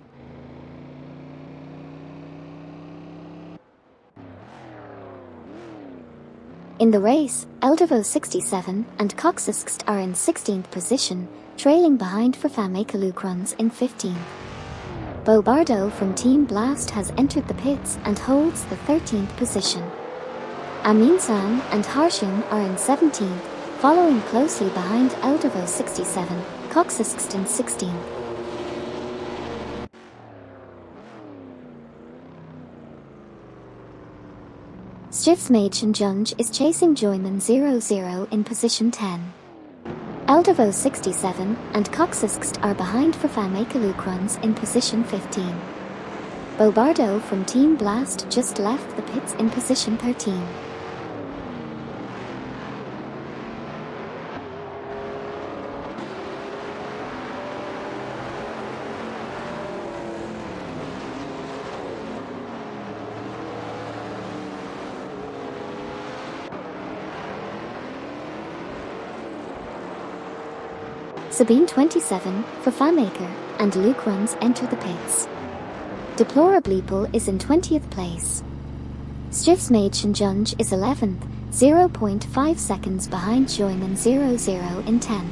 In the race, Eldevo 67 and Coxisxt are in 16th position, trailing behind Fafamaker Luke Runs in 15th. Bobardo from Team Blast has entered the pits and holds the 13th position. Amin San and Harshim are in 17th, following closely behind Eldevo 67, Coxisxt in 16th. Stiffs Mädchen Junge is chasing Joyman 00 in position 10. Eldevo 67 and Coxisxt are behind Fafamaker Luke Runs in position 15. Bobardo from Team Blast just left the pits in position 13. Sabine 27, Fafamaker, and Luke Runs enter the pits. Deplorableeple is in 20th place. Stiffs Mädchen Junge is 11th, 0.5 seconds behind Joyman 00 in 10th.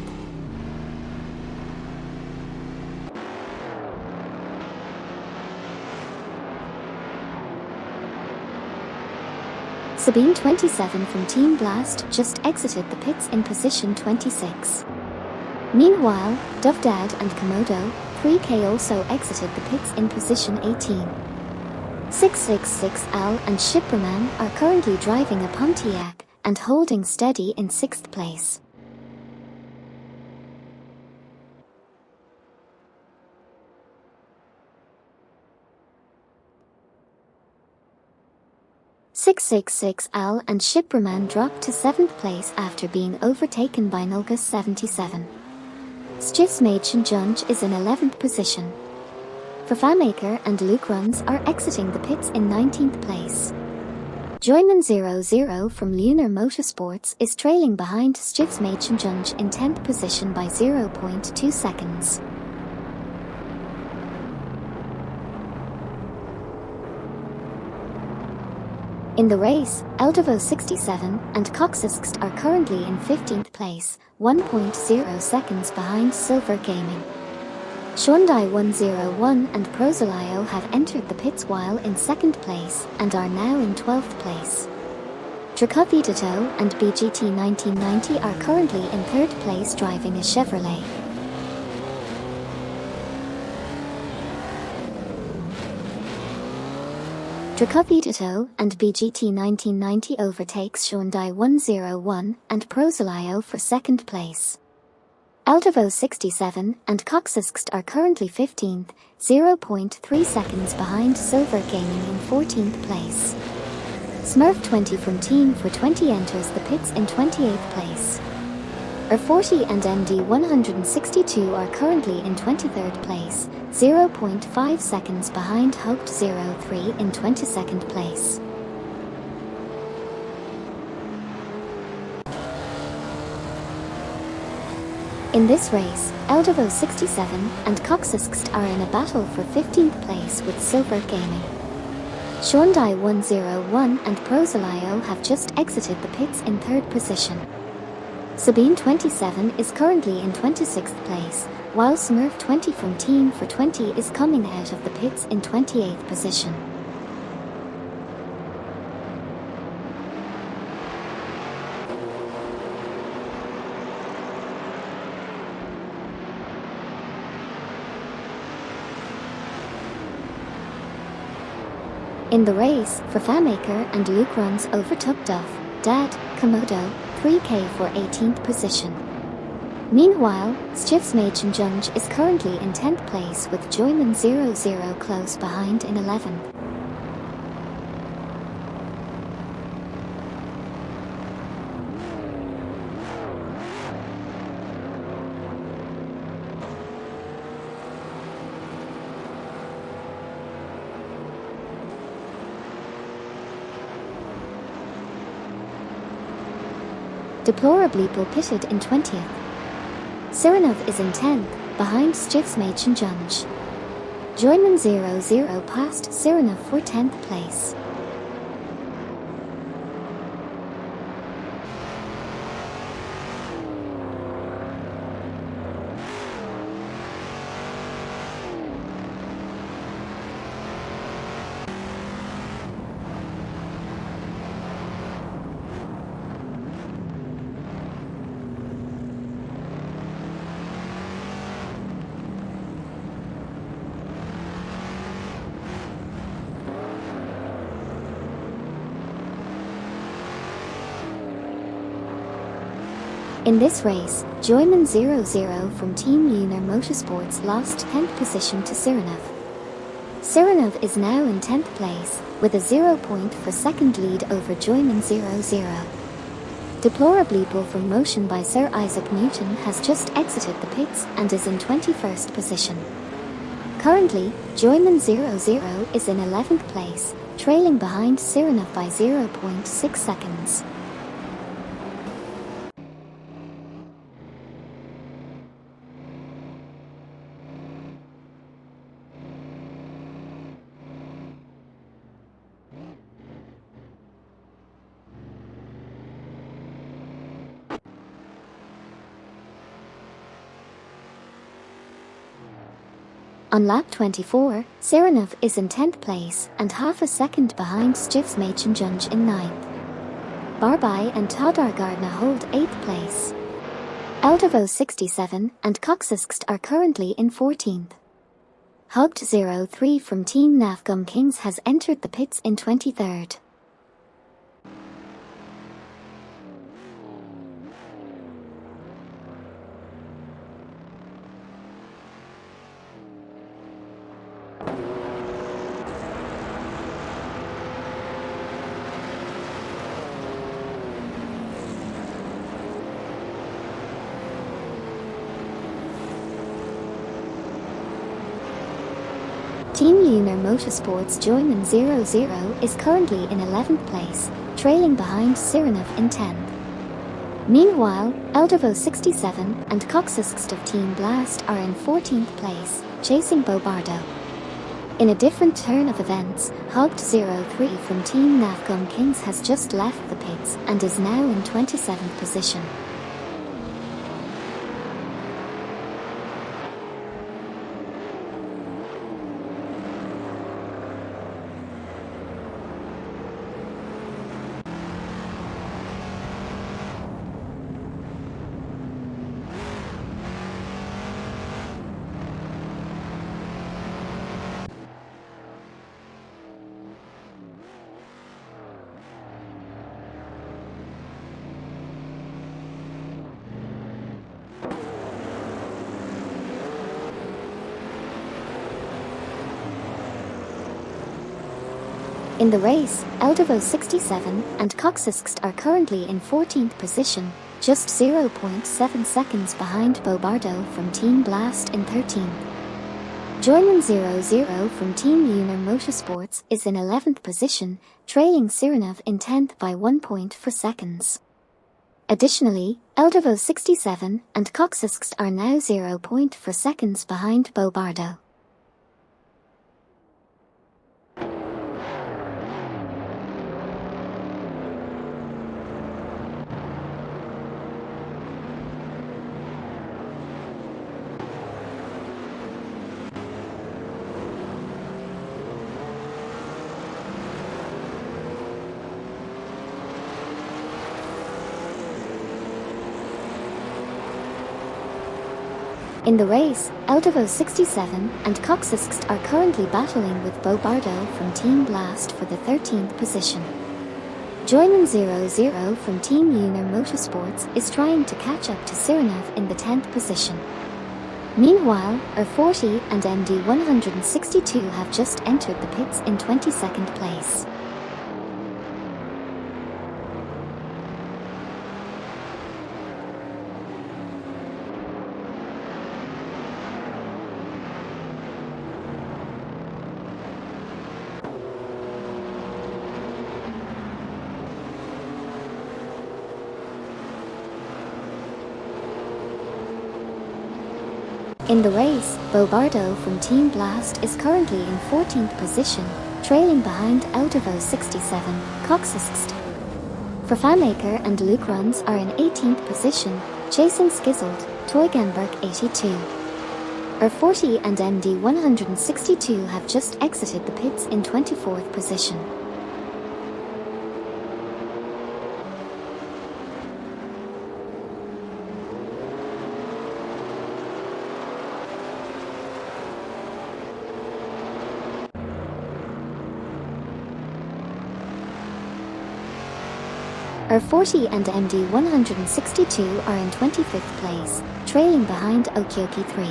Sabine 27 from Team Blast just exited the pits in position 26. Meanwhile, Dovdad and Komodo 3K also exited the pits in position 18. 666 Al and Shipperman are currently driving a Pontiac and holding steady in 6th place. .666 Al and Shipperman dropped to 7th place after being overtaken by Nolga 77. Stiffs Mädchen Junge is in 11th position. Fafamaker and Luke Runs are exiting the pits in 19th place. Joyman 00 from Lunar Motorsports is trailing behind Stiffs Mädchen Junge in 10th position by 0.2 seconds. In the race, Eldevo 67 and Coxisxt are currently in 15th place, 1.0 seconds behind Silver Gaming. Shondai 101 and Prosolio have entered the pits while in 2nd place and are now in 12th place. Tricupedito and BGT 1990 are currently in 3rd place driving a Chevrolet. Tricupedito and BGT 1990 overtakes Shondai 101 and Prosolio for 2nd place. Eldevo 67 and Coxisxt are currently 15th, 0.3 seconds behind Silver Gaming in 14th place. Smurf 20 from Team for 20 enters the pits in 28th place. R40 and MD 162 are currently in 23rd place, 0.5 seconds behind Hugged 03 in 22nd place. In this race, Eldevo 67 and Coxisxt are in a battle for 15th place with Silver Gaming. Showdown 101 and Prosolio have just exited the pits in 3rd position. Sabine 27 is currently in 26th place, while Smurf 20 from Team for 20 is coming out of the pits in 28th position. In the race, Fafamaker and Luke runs overtook Duff, Dad, Komodo, 3K for 18th position. Meanwhile, Stivsmage and Junge is currently in 10th place with Joyman 00 close behind in 11th. Deplorably pitted in 20th. Sirenov is in 10th, behind Stivsmage and Junge. Joyman 00 passed Sirenov for 10th place. In this race, Joyman 00 from Team Lunar Motorsports lost 10th position to Sirenov. Sirenov is now in 10th place, with a 0 point for second lead over Joyman 00. Deplorably from Motion by Sir Isaac Newton has just exited the pits and is in 21st position. Currently, Joyman 00 is in 11th place, trailing behind Sirenov by 0.6 seconds. On lap 24, Sirenov is in 10th place and half a second behind Stivsmage and Junge in 9th. Barbai and Todar Gardner hold 8th place. Eldevo 67 and Coxisxt are currently in 14th. Hugged 03 from Team Nafgum Kings has entered the pits in 23rd. Team Lunar Motorsports Joyman 00 is currently in 11th place, trailing behind Sirenov in 10th. Meanwhile, Eldevo 67 and Coxisxt of Team Blast are in 14th place, chasing Bobardo. In a different turn of events, Hugged 03 from Team Nafgum Kings has just left the pits and is now in 27th position. In the race, Eldevo 67 and Coxisxt are currently in 14th position, just 0.7 seconds behind Bobardo from Team Blast in 13th. Joyman 00 from Team Lunar Motorsports is in 11th position, trailing Sirenov in 10th by 1 point for seconds. Additionally, Eldevo 67 and Coxisxt are now 0.4 seconds behind Bobardo. In the race, Eldevo 67 and Coxisxt are currently battling with Bobardo from Team Blast for the 13th position. Joyman 00 from Team Lunar Motorsports is trying to catch up to Sirenov in the 10th position. Meanwhile, R40 and MD162 have just entered the pits in 22nd place. In the race, Bobardo from Team Blast is currently in 14th position, trailing behind Eldevo 67, Coxisxt. Vervaemaker and Luke Runs are in 18th position, chasing Skizzled, Toyganberg 82. R40 and MD162 have just exited the pits in 24th position. R40 and MD162 are in 25th place, trailing behind Okioki 3.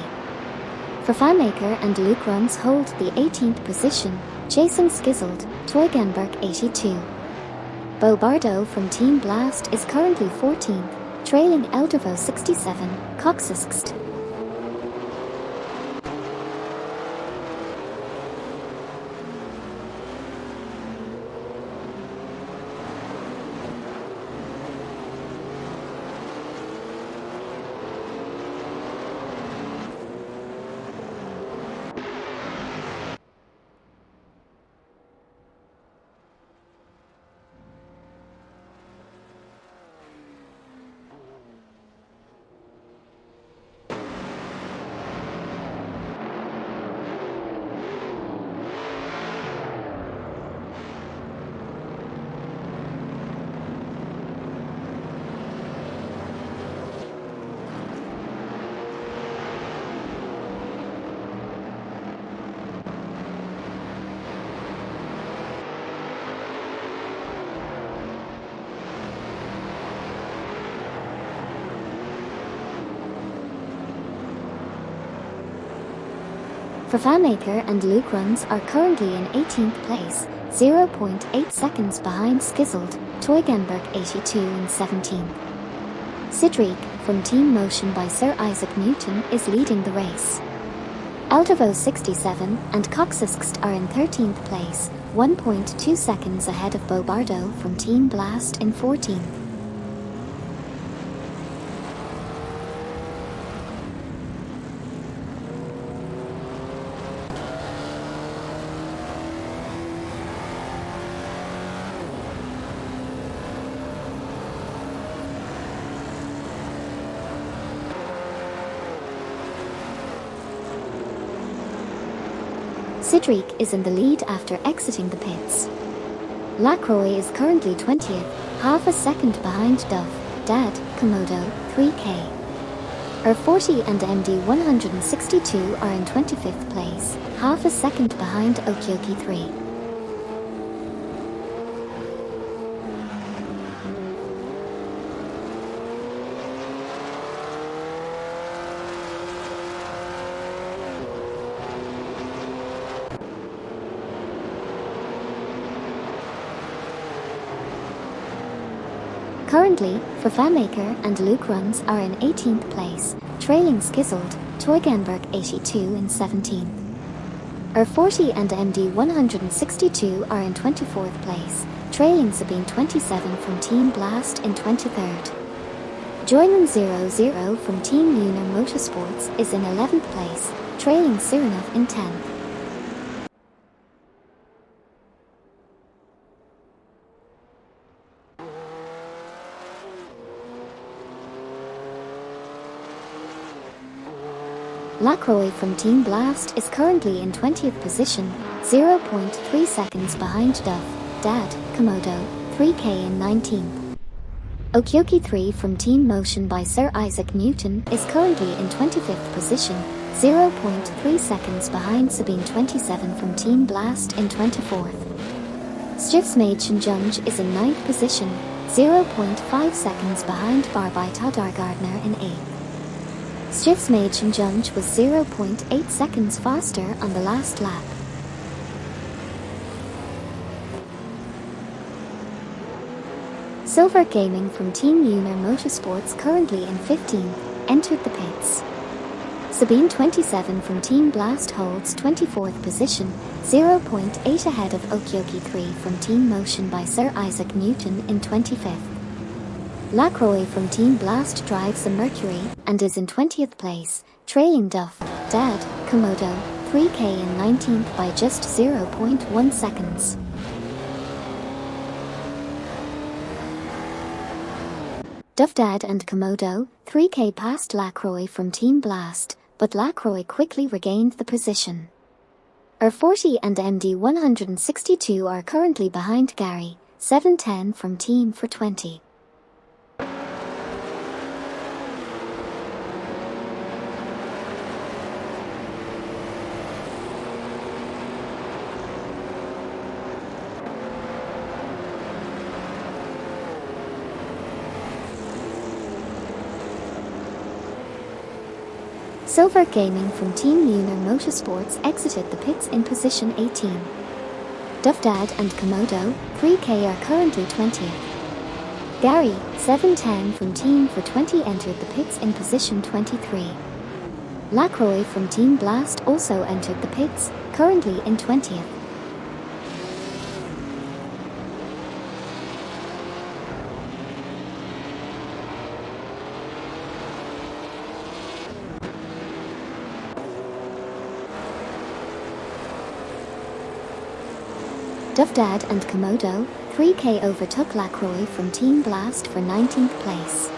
Vervaemaker and Luke Runs hold the 18th position, chasing Skizzled, Toyganberg 82. Bobardo from Team Blast is currently 14th, trailing Eldevo 67, Coxisxt. Vervaemaker and Luke Runs are currently in 18th place, 0.8 seconds behind Skizzled, Toyganberg 82 in 17th. Sidreek, from Team Motion by Sir Isaac Newton, is leading the race. Eldevo 67 and Coxisxt are in 13th place, 1.2 seconds ahead of Bobardo from Team Blast in 14th. Sidreek is in the lead after exiting the pits. Lacroix is currently 20th, half a second behind Duff, Dad, Komodo, 3K. R40 and MD162 are in 25th place, half a second behind Okioki 3. Currently, Fafamaker and Luke Runs are in 18th place, trailing Skizzled, Teugenberg 82 in 17th. R40 and MD 162 are in 24th place, trailing Sabine 27 from Team Blast in 23rd. Joyman 00 from Team Lunar Motorsports is in 11th place, trailing Surinov in 10th. Lacroix from Team Blast is currently in 20th position, 0.3 seconds behind Duff, Dad, Komodo, 3K in 19th. Okyoki 3 from Team Motion by Sir Isaac Newton is currently in 25th position, 0.3 seconds behind Sabine 27 from Team Blast in 24th. Stiftsmaidchenjunge is in 9th position, 0.5 seconds behind Barbaita Dargardner in 8th. Stiftsmaidchenjunge was 0.8 seconds faster on the last lap. Silver Gaming from Team Lunar Motorsports, currently in 15th, entered the pits. Sabine 27 from Team Blast holds 24th position, 0.8 ahead of Okyoki 3 from Team Motion by Sir Isaac Newton in 25th. Lacroix from Team Blast drives the Mercury and is in 20th place, trailing Duff, Dad, Komodo, 3K in 19th by just 0.1 seconds. Duff, Dad and Komodo, 3K passed Lacroix from Team Blast, but Lacroix quickly regained the position. R40 and MD 162 are currently behind Gary, 710 from Team for 20. Silver Gaming from Team Lunar Motorsports exited the pits in position 18. Duff, Dad and Komodo, 3K are currently 20th. Gary, 710 from Team for 20 entered the pits in position 23. Lacroix from Team Blast also entered the pits, currently in 20th. Duff, Dad and Komodo, 3K overtook Lacroix from Team Blast for 19th place.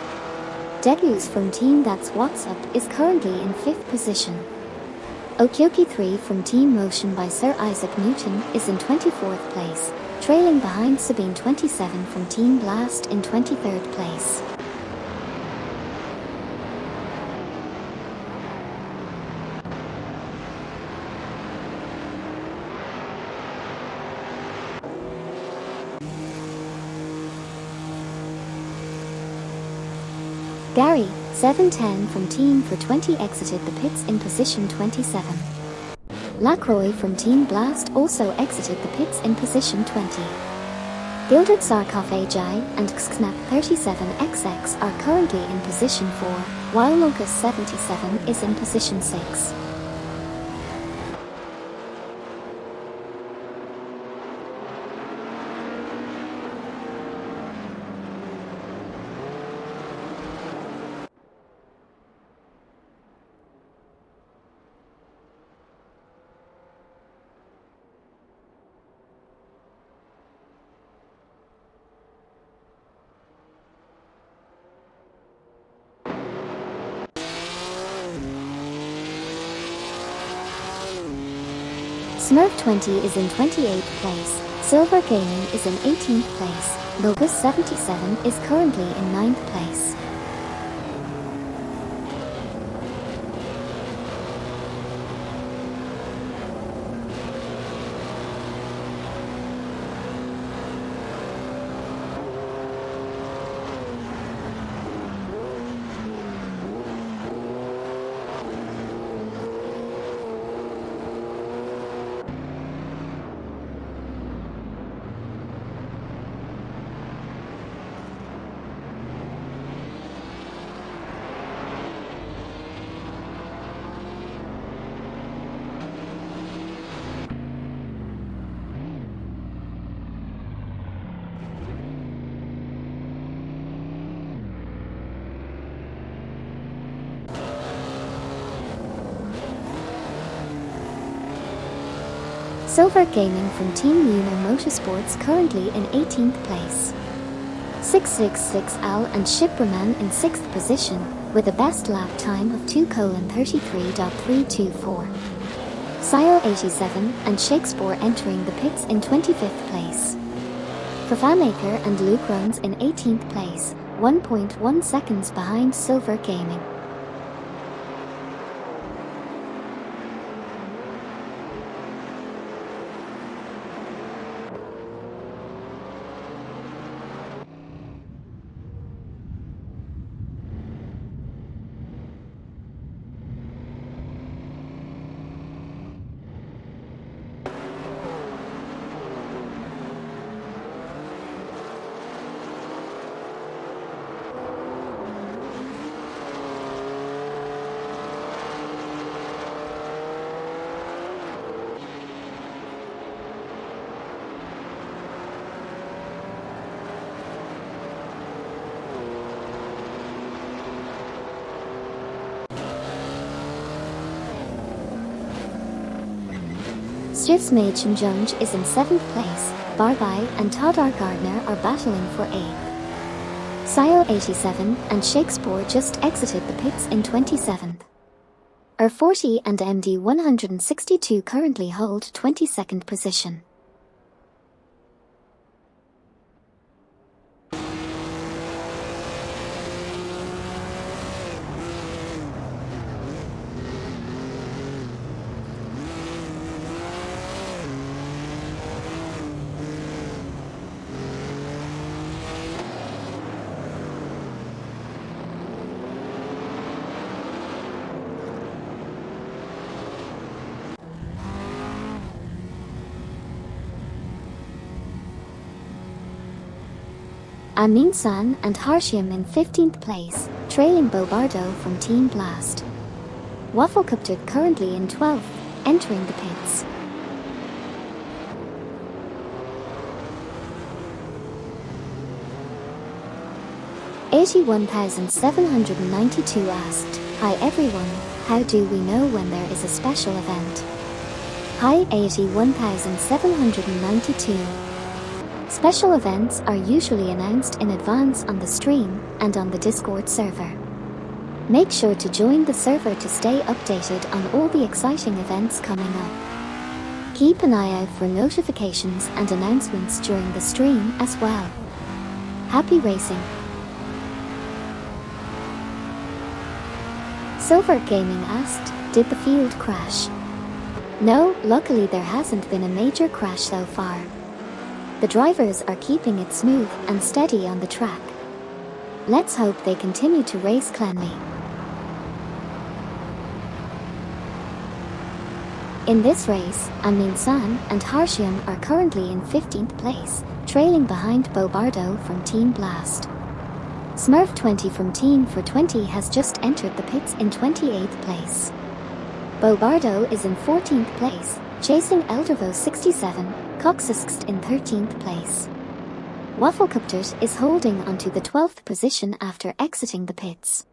Degus from Team That's What's Up is currently in 5th position. Okyoki 3 from Team Motion by Sir Isaac Newton is in 24th place, trailing behind Sabine 27 from Team Blast in 23rd place. Gary, 710 from Team for 20 exited the pits in position 27. Lacroix from Team Blast also exited the pits in position 20. Gilded Sarcophagi and Xknap 37XX are currently in position 4, while Locus 77 is in position 6. Smurf 20 is in 28th place, Silver Gaming is in 18th place, Locus 77 is currently in 9th place. Silver Gaming from Team Uno Motorsports currently in 18th place. 666L and Shipraman in 6th position, with a best lap time of 2:33.324. Sile 87 and Shakespeare entering the pits in 25th place. Fafamaker and Luke Runs in 18th place, 1.1 seconds behind Silver Gaming. Stiftsmagen Junge is in 7th place, Barbai and Todar Gardner are battling for 8th. Sile 87 and Shakespeare just exited the pits in 27th. R40 and MD 162 currently hold 22nd position. Amin San and Harshiam in 15th place, trailing Bobardo from Team Blast. Wafflecopter currently in 12th, entering the pits. $81,792 asked, "Hi everyone, how do we know when there is a special event?" Hi 81,792. Special events are usually announced in advance on the stream and on the Discord server. Make sure to join the server to stay updated on all the exciting events coming up. Keep an eye out for notifications and announcements during the stream as well. Happy racing! Silver Gaming asked, "Did the field crash?" No, luckily there hasn't been a major crash so far. The drivers are keeping it smooth and steady on the track. Let's hope they continue to race cleanly. In this race, Amin San and Harshiam are currently in 15th place, trailing behind Bobardo from Team Blast. Smurf 20 from Team for 20 has just entered the pits in 28th place. Bobardo is in 14th place, chasing Eldervo 67, Coxisxt in 13th place. Wafflecopters is holding onto the 12th position after exiting the pits.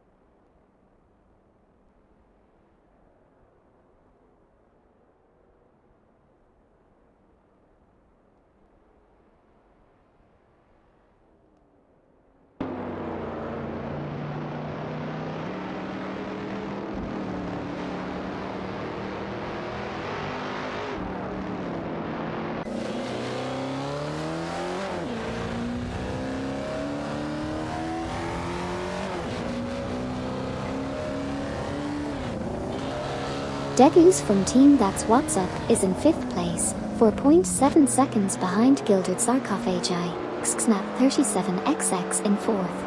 Degus from Team That's What's Up is in 5th place, 4.7 seconds behind Gilded Sarcophagi, Xxnap 37XX in 4th.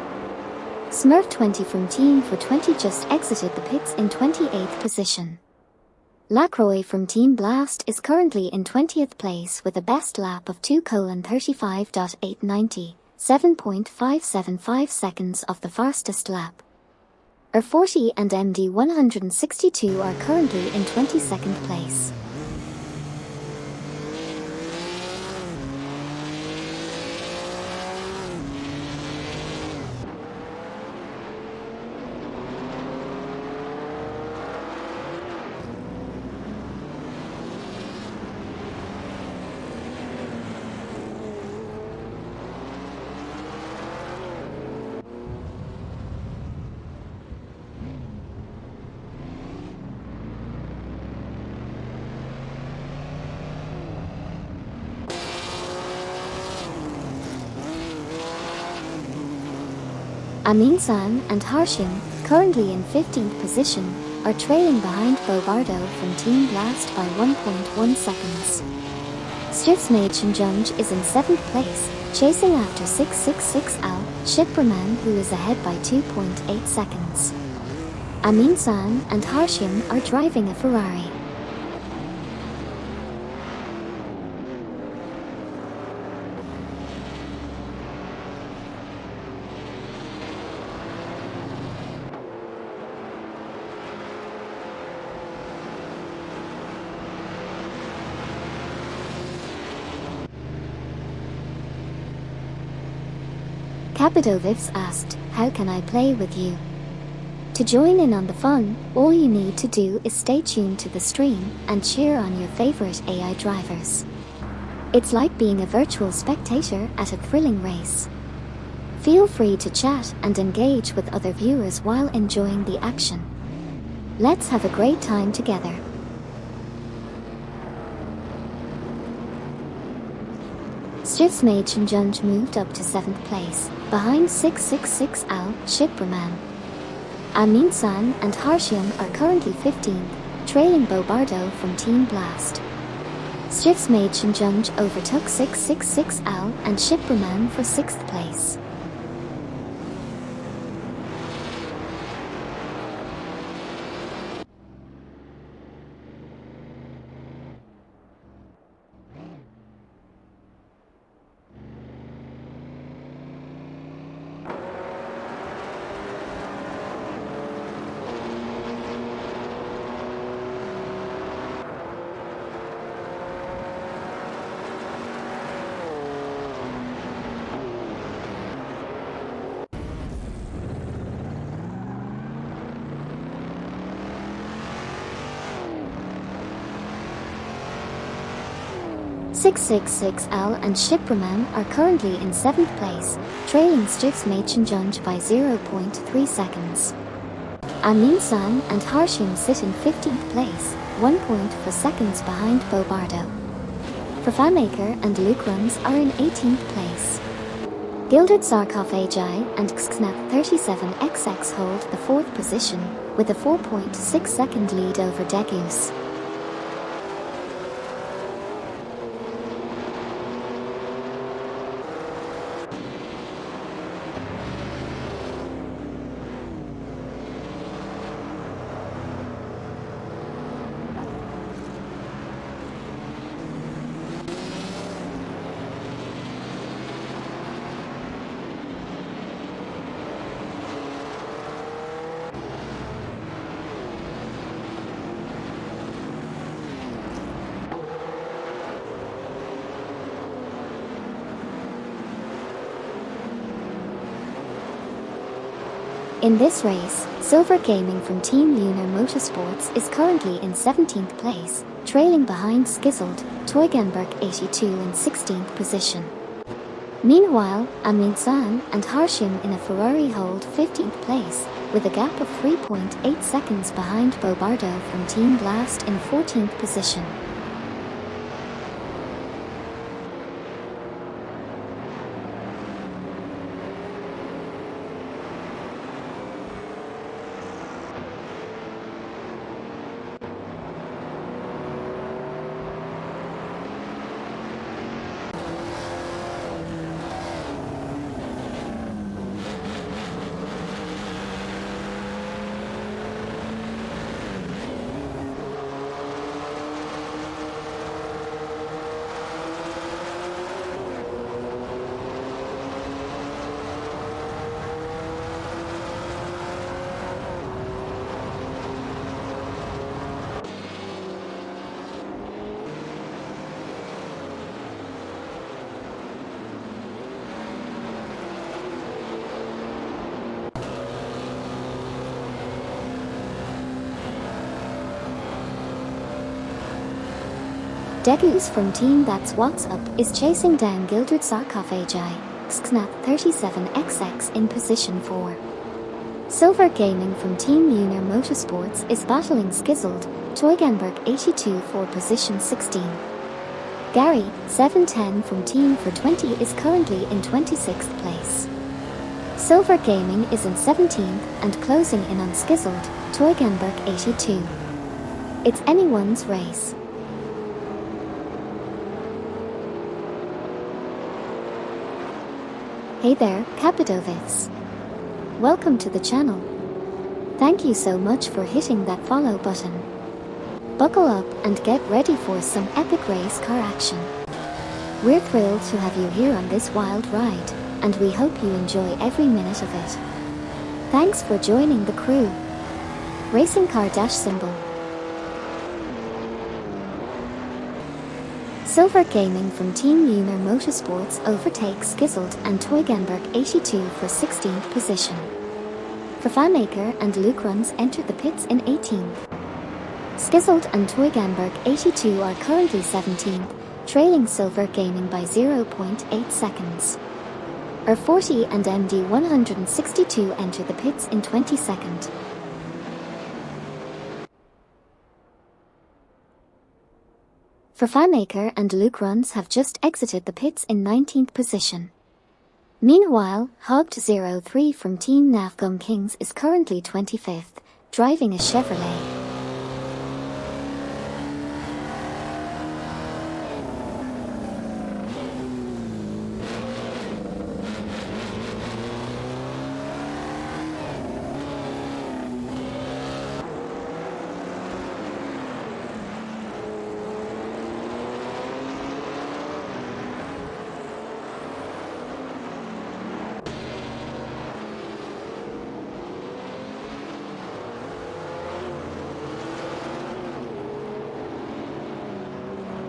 Smurf 20 from Team for 20 just exited the pits in 28th position. Lacroix from Team Blast is currently in 20th place with a best lap of 2:35.890, 7.575 seconds off the fastest lap. R40 and MD 162 are currently in 22nd place. Amin-san and Harshim, currently in 15th position, are trailing behind Bobardo from Team Blast by 1.1 seconds. Stiffsmade Shinjunj is in 7th place, chasing after 666 Al Shipraman, who is ahead by 2.8 seconds. Amin-san and Harshim are driving a Ferrari. Kapidovivs asked, "How can I play with you?" To join in on the fun, all you need to do is stay tuned to the stream and cheer on your favorite AI drivers. It's like being a virtual spectator at a thrilling race. Feel free to chat and engage with other viewers while enjoying the action. Let's have a great time together. Stiffsmade Shinjunj moved up to 7th place, behind 666 Al Shipraman. Amin-san and Harshim are currently 15th, trailing Bobardo from Team Blast. Stiffsmade Shinjunj overtook 666 Al and Shipraman for 6th place. .666 Al and Shipraman are currently in 7th place, trailing Stiffsmade Shinjunj by 0.3 seconds. Amin-san and Harshim sit in 15th place, 1.4 seconds behind Bobardo. Fafamaker and Lukrums are in 18th place. Gilded Sarkophagi and Xknap37XX hold the 4th position, with a 4.6 second lead over Degus. In this race, Silver Gaming from Team Lunar Motorsports is currently in 17th place, trailing behind Skizzled, Teugenberg 82 in 16th position. Meanwhile, Amin-san and Harshim in a Ferrari hold 15th place, with a gap of 3.8 seconds behind Bobardo from Team Blast in 14th position. Degus from Team That's What's Up is chasing down Gilded Sarkophagi, Xknap37XX in position 4. Silver Gaming from Team Lunar Motorsports is battling Skizzled, Teugenberg 82 for position 16. Gary, 710 from Team for 20 is currently in 26th place. Silver Gaming is in 17th and closing in on Skizzled, Teugenberg 82. It's anyone's race. Hey there, Kapidovics. Welcome to the channel. Thank you so much for hitting that follow button. Buckle up and get ready for some epic race car action. We're thrilled to have you here on this wild ride, and we hope you enjoy every minute of it. Thanks for joining the crew. Racing car dash symbol. Silver Gaming from Team Lunar Motorsports overtakes Skizzled and Teugenberg 82 for 16th position. Fafamaker and Luke Runs enter the pits in 18th. Skizzled and Teugenberg 82 are currently 17th, trailing Silver Gaming by 0.8 seconds. R40 and MD 162 enter the pits in 22nd. Fafamaker and Luke Runs have just exited the pits in 19th position. Meanwhile, Hogged03 from Team Navgum Kings is currently 25th, driving a Chevrolet.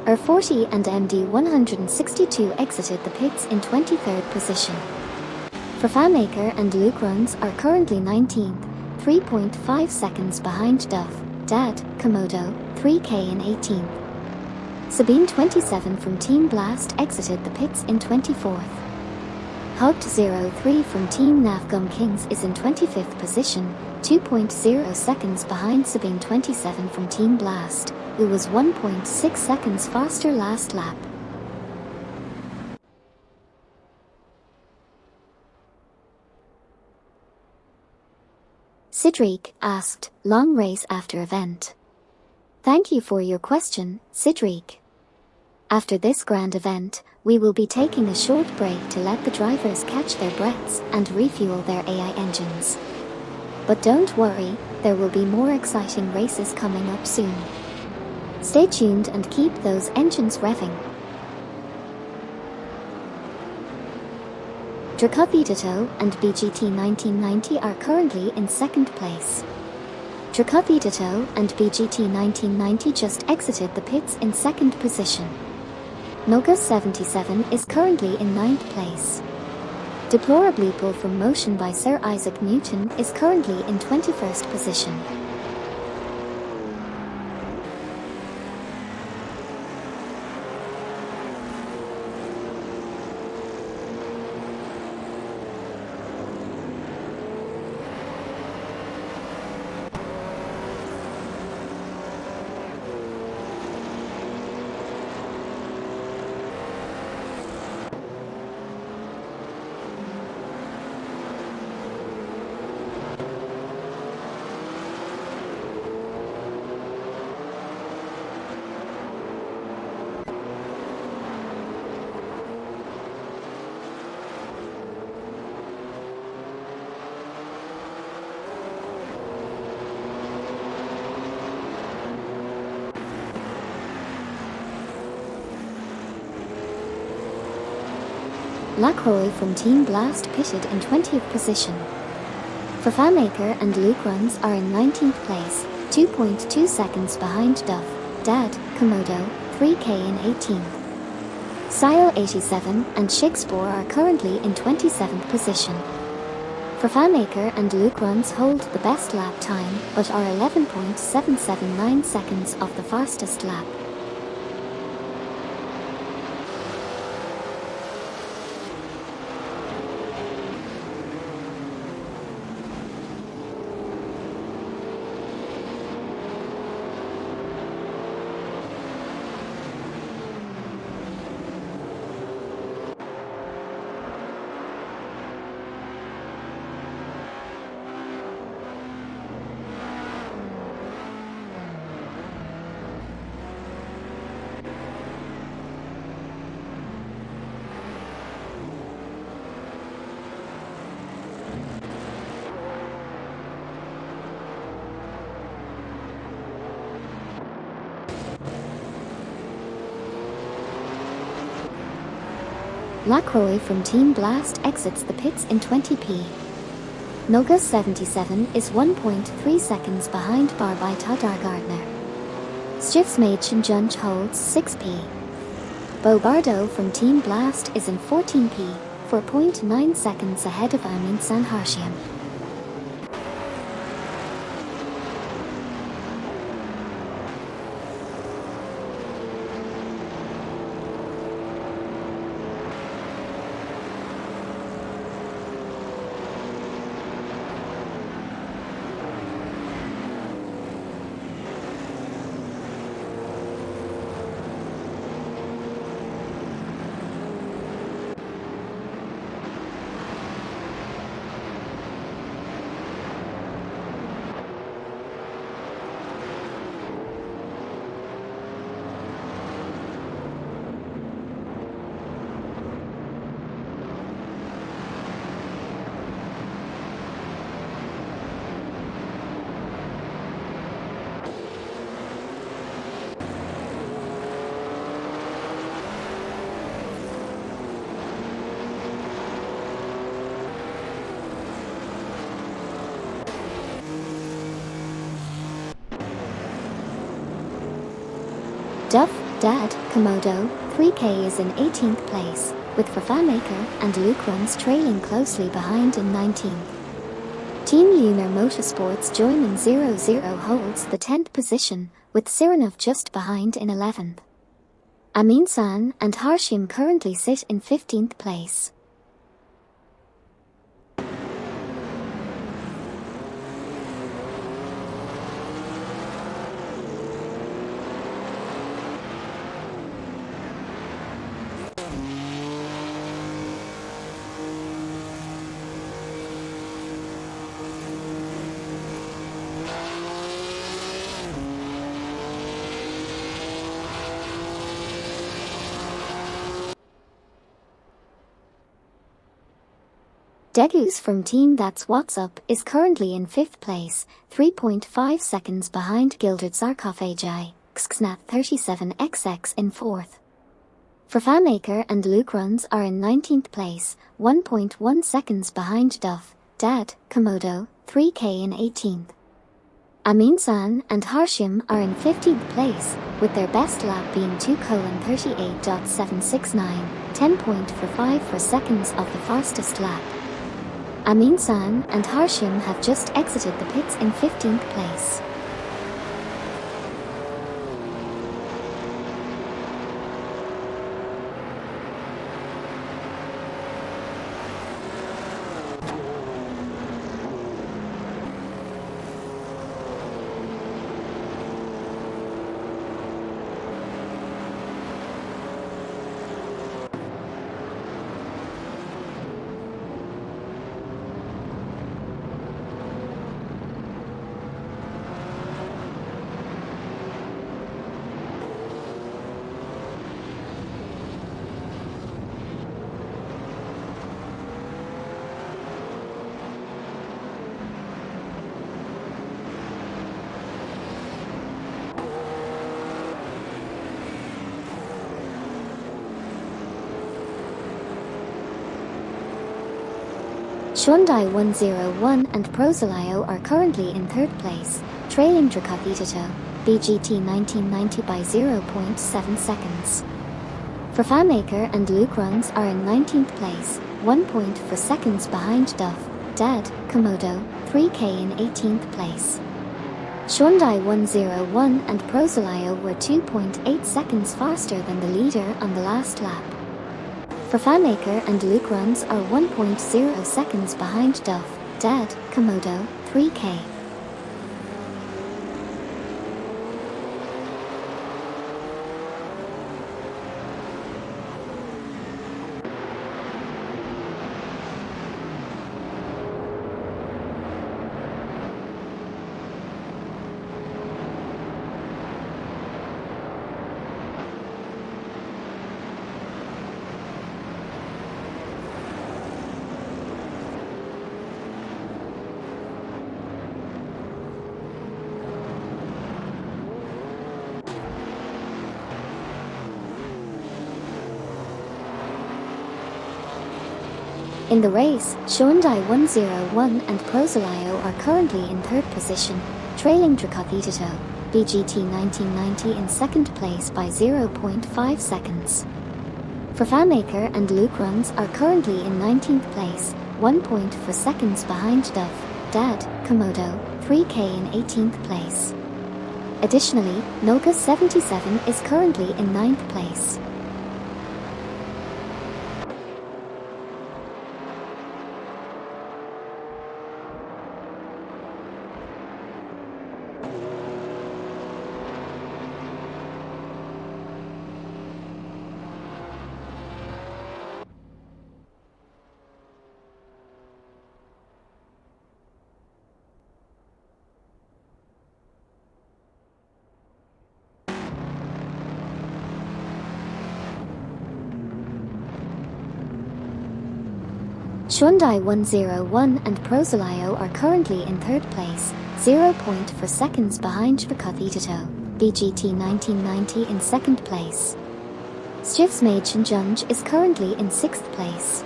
R40 and MD 162 exited the pits in 23rd position. Fafamaker and Luke Runs are currently 19th, 3.5 seconds behind Duff, Dad, Komodo, 3K in 18th. Sabine 27 from Team Blast exited the pits in 24th. Hogged03 from Team Navgum Kings is in 25th position, 2.0 seconds behind Sabine 27 from Team Blast, who was 1.6 seconds faster last lap. Cedric asked, long race after event. Thank you for your question, Cedric. After this grand event, we will be taking a short break to let the drivers catch their breaths and refuel their AI engines. But don't worry, there will be more exciting races coming up soon. Stay tuned and keep those engines revving. Dracovidito and BGT 1990 are currently in second place. Dracovidito and BGT 1990 just exited the pits in second position. Noga 77 is currently in 9th place. Deplorably Pull from Motion by Sir Isaac Newton is currently in 21st position. Lacroix from Team Blast pitted in 20th position. Fafamaker and Luke Runs are in 19th place, 2.2 seconds behind Duff, Dad, Komodo, 3K in 18th. Sile 87 and Shakespeare are currently in 27th position. Fafamaker and Luke Runs hold the best lap time but are 11.779 seconds off the fastest lap. Lacroix from Team Blast exits the pits in 20p. Noga 77 is 1.3 seconds behind Barby Tadar Gardner. Stiftsmaidchen Junch holds 6p. Bo Bardo from Team Blast is in 14p, 4.9 seconds ahead of Amin Sanharshian. Duff, Dad, Komodo, 3K is in 18th place, with Fafamaker and Luke Runs trailing closely behind in 19th. Team Lunar Motorsports joining 0-0 holds the 10th position, with Sirenov just behind in 11th. Amin San and Harshim currently sit in 15th place. Degus from Team That's What's Up is currently in 5th place, 3.5 seconds behind Gildred Sarkophagi, Xxnat 37XX in 4th. Fafamaker and Luke Runs are in 19th place, 1.1 seconds behind Duff, Dad, Komodo, 3K in 18th. Amin San and Harshim are in 15th place, with their best lap being 2:38.769, 10.45 seconds of the fastest lap. Amin San and Harshim have just exited the pits in 15th place. Hyundai 101 and Prozalio are currently in 3rd place, trailing Drakavitato, BGT 1990 by 0.7 seconds. Fafamaker and Luke Runs are in 19th place, 1.4 seconds behind Duff, Dad, Komodo, 3K in 18th place. Hyundai 101 and Prozalio were 2.8 seconds faster than the leader on the last lap. Fafamaker and Luke Runs are 1.0 seconds behind Duff, Dad, Komodo, 3K. In the race, Hyundai 101 and Prosolio are currently in third position, trailing Dracothito, BGT 1990 in second place by 0.5 seconds. Fafamaker and Luke Runs are currently in 19th place, 1.4 seconds behind Dad, Komodo, 3K in 18th place. Additionally, Noga 77 is currently in 9th place. Hyundai 101 and Prosolio are currently in third place, 0.4 seconds behind Dracothito, BGT 1990 in second place. Stivsmagen is currently in sixth place.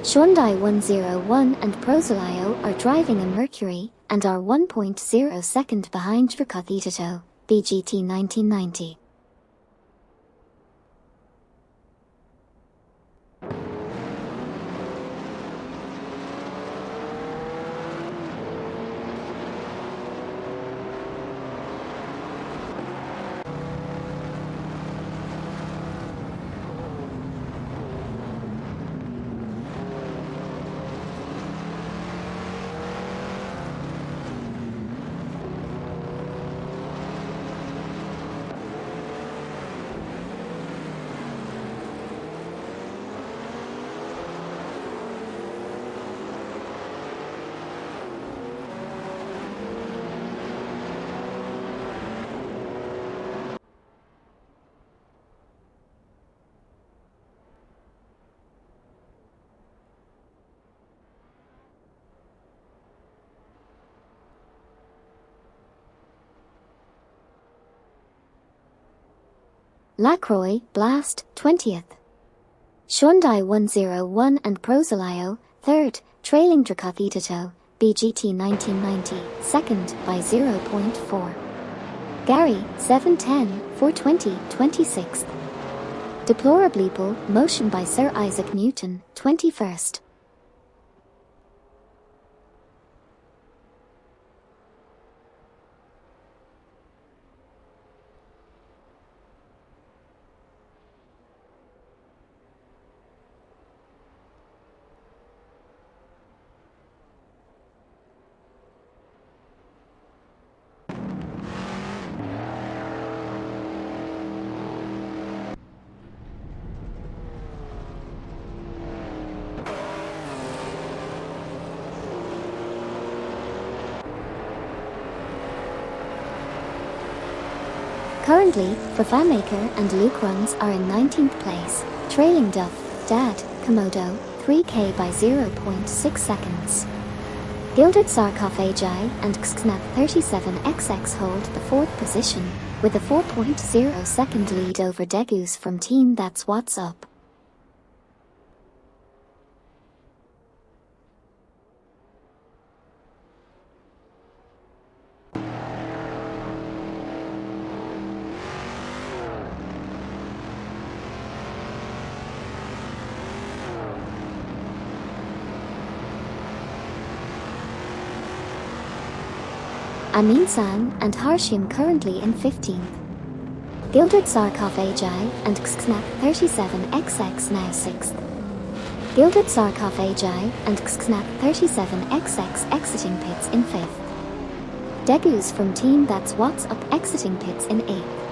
Hyundai 101 and Prosolio are driving a Mercury and are 1.0 second behind Dracothito, BGT 1990. Lacroix, Blast, 20th. Hyundai 101 and Prosolio, 3rd, trailing Dracothito, BGT 1990, 2nd by 0.4. Gary, 710, 420, 26th. Deplorably motion by Sir Isaac Newton, 21st. Currently, Fafamaker and Luke Runs are in 19th place, trailing Dad, Komodo, 3K by 0.6 seconds. Gilded Sarcophagi and Xknap 37XX hold the 4th position, with a 4.0 second lead over Degus from Team That's What's Up. Amin San and Harshim currently in 15th. Gilded Sarcophagi and Xknap 37XX now 6th. Gilded Sarcophagi and Xknap 37XX exiting pits in 5th. Degus from Team That's What's Up exiting pits in 8th.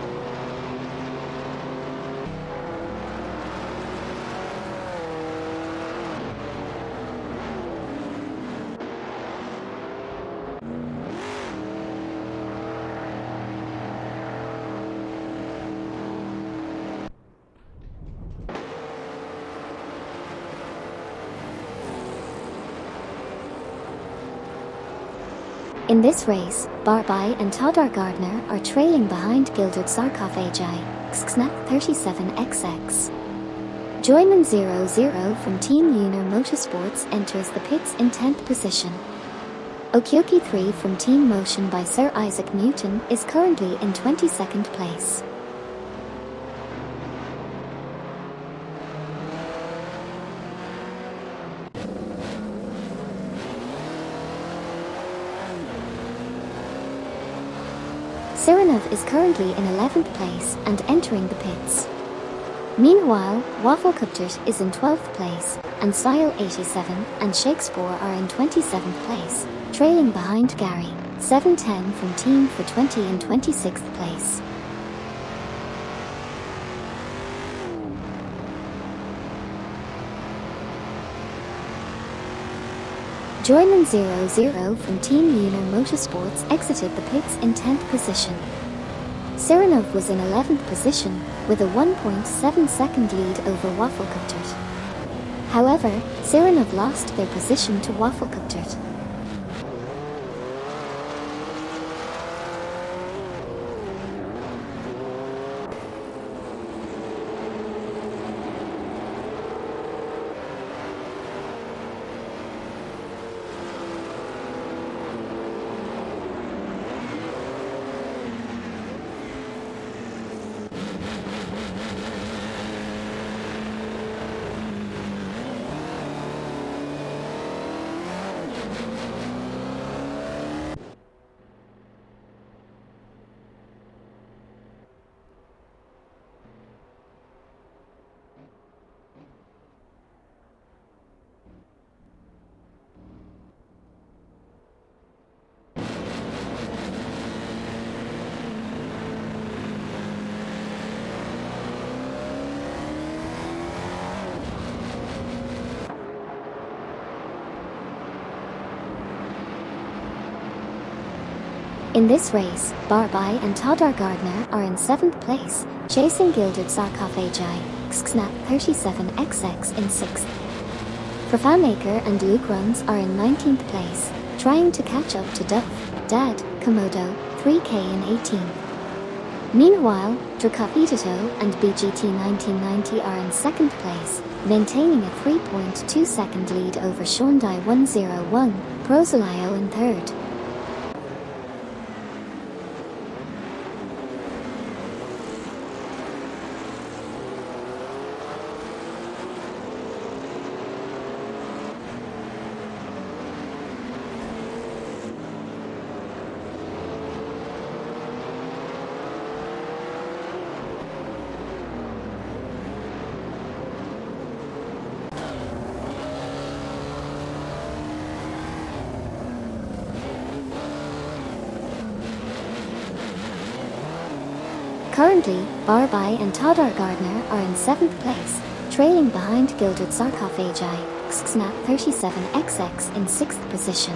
In this race, Barbai and Todar Gardner are trailing behind Gilded Sarcophagi, Xknap 37XX. Joyman00 from Team Lunar Motorsports enters the pits in 10th position. Okyoki 3 from Team Motion by Sir Isaac Newton is currently in 22nd place. Sirenov is currently in 11th place and entering the pits. Meanwhile, Wafflecuptert is in 12th place, and Style 87 and Shakespeare are in 27th place, trailing behind Gary 710 from Team for 20 in 26th place. Joyman00 from Team Lunar Motorsports exited the pits in 10th position. Sirenov was in 11th position, with a 1.7 second lead over Wafflecuptert. However, Sirenov lost their position to Wafflecuptert. In this race, Barbai and Todar Gardner are in 7th place, chasing Gilded Sarcophagi, Xknap 37XX in 6th. Fafamaker and Luke Runs are in 19th place, trying to catch up to Duff, Dad, Komodo, 3K in 18th. Meanwhile, Drakopitato and BGT 1990 are in 2nd place, maintaining a 3.2 second lead over Shondai 101, Prosolio in 3rd. Currently, Barbai and Todar Gardner are in 7th place, trailing behind Gilded Sarcophagi, Xknap 37XX in 6th position.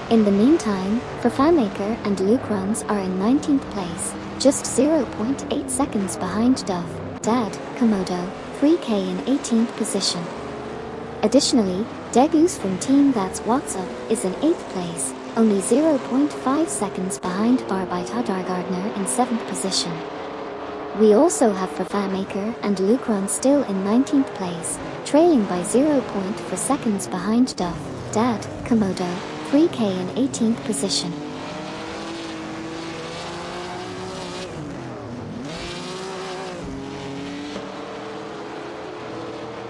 In the meantime, Fafamaker and Luke Runs are in 19th place, just 0.8 seconds behind Duff, Dad, Komodo, 3K in 18th position. Additionally, Degus from Team That's What's Up is in 8th place, only 0.5 seconds behind Barbai Todar Gardner in 7th position. We also have Fafamaker and Luke Runs still in 19th place, trailing by 0.4 seconds behind Duff, Dad, Komodo, 3K in 18th position.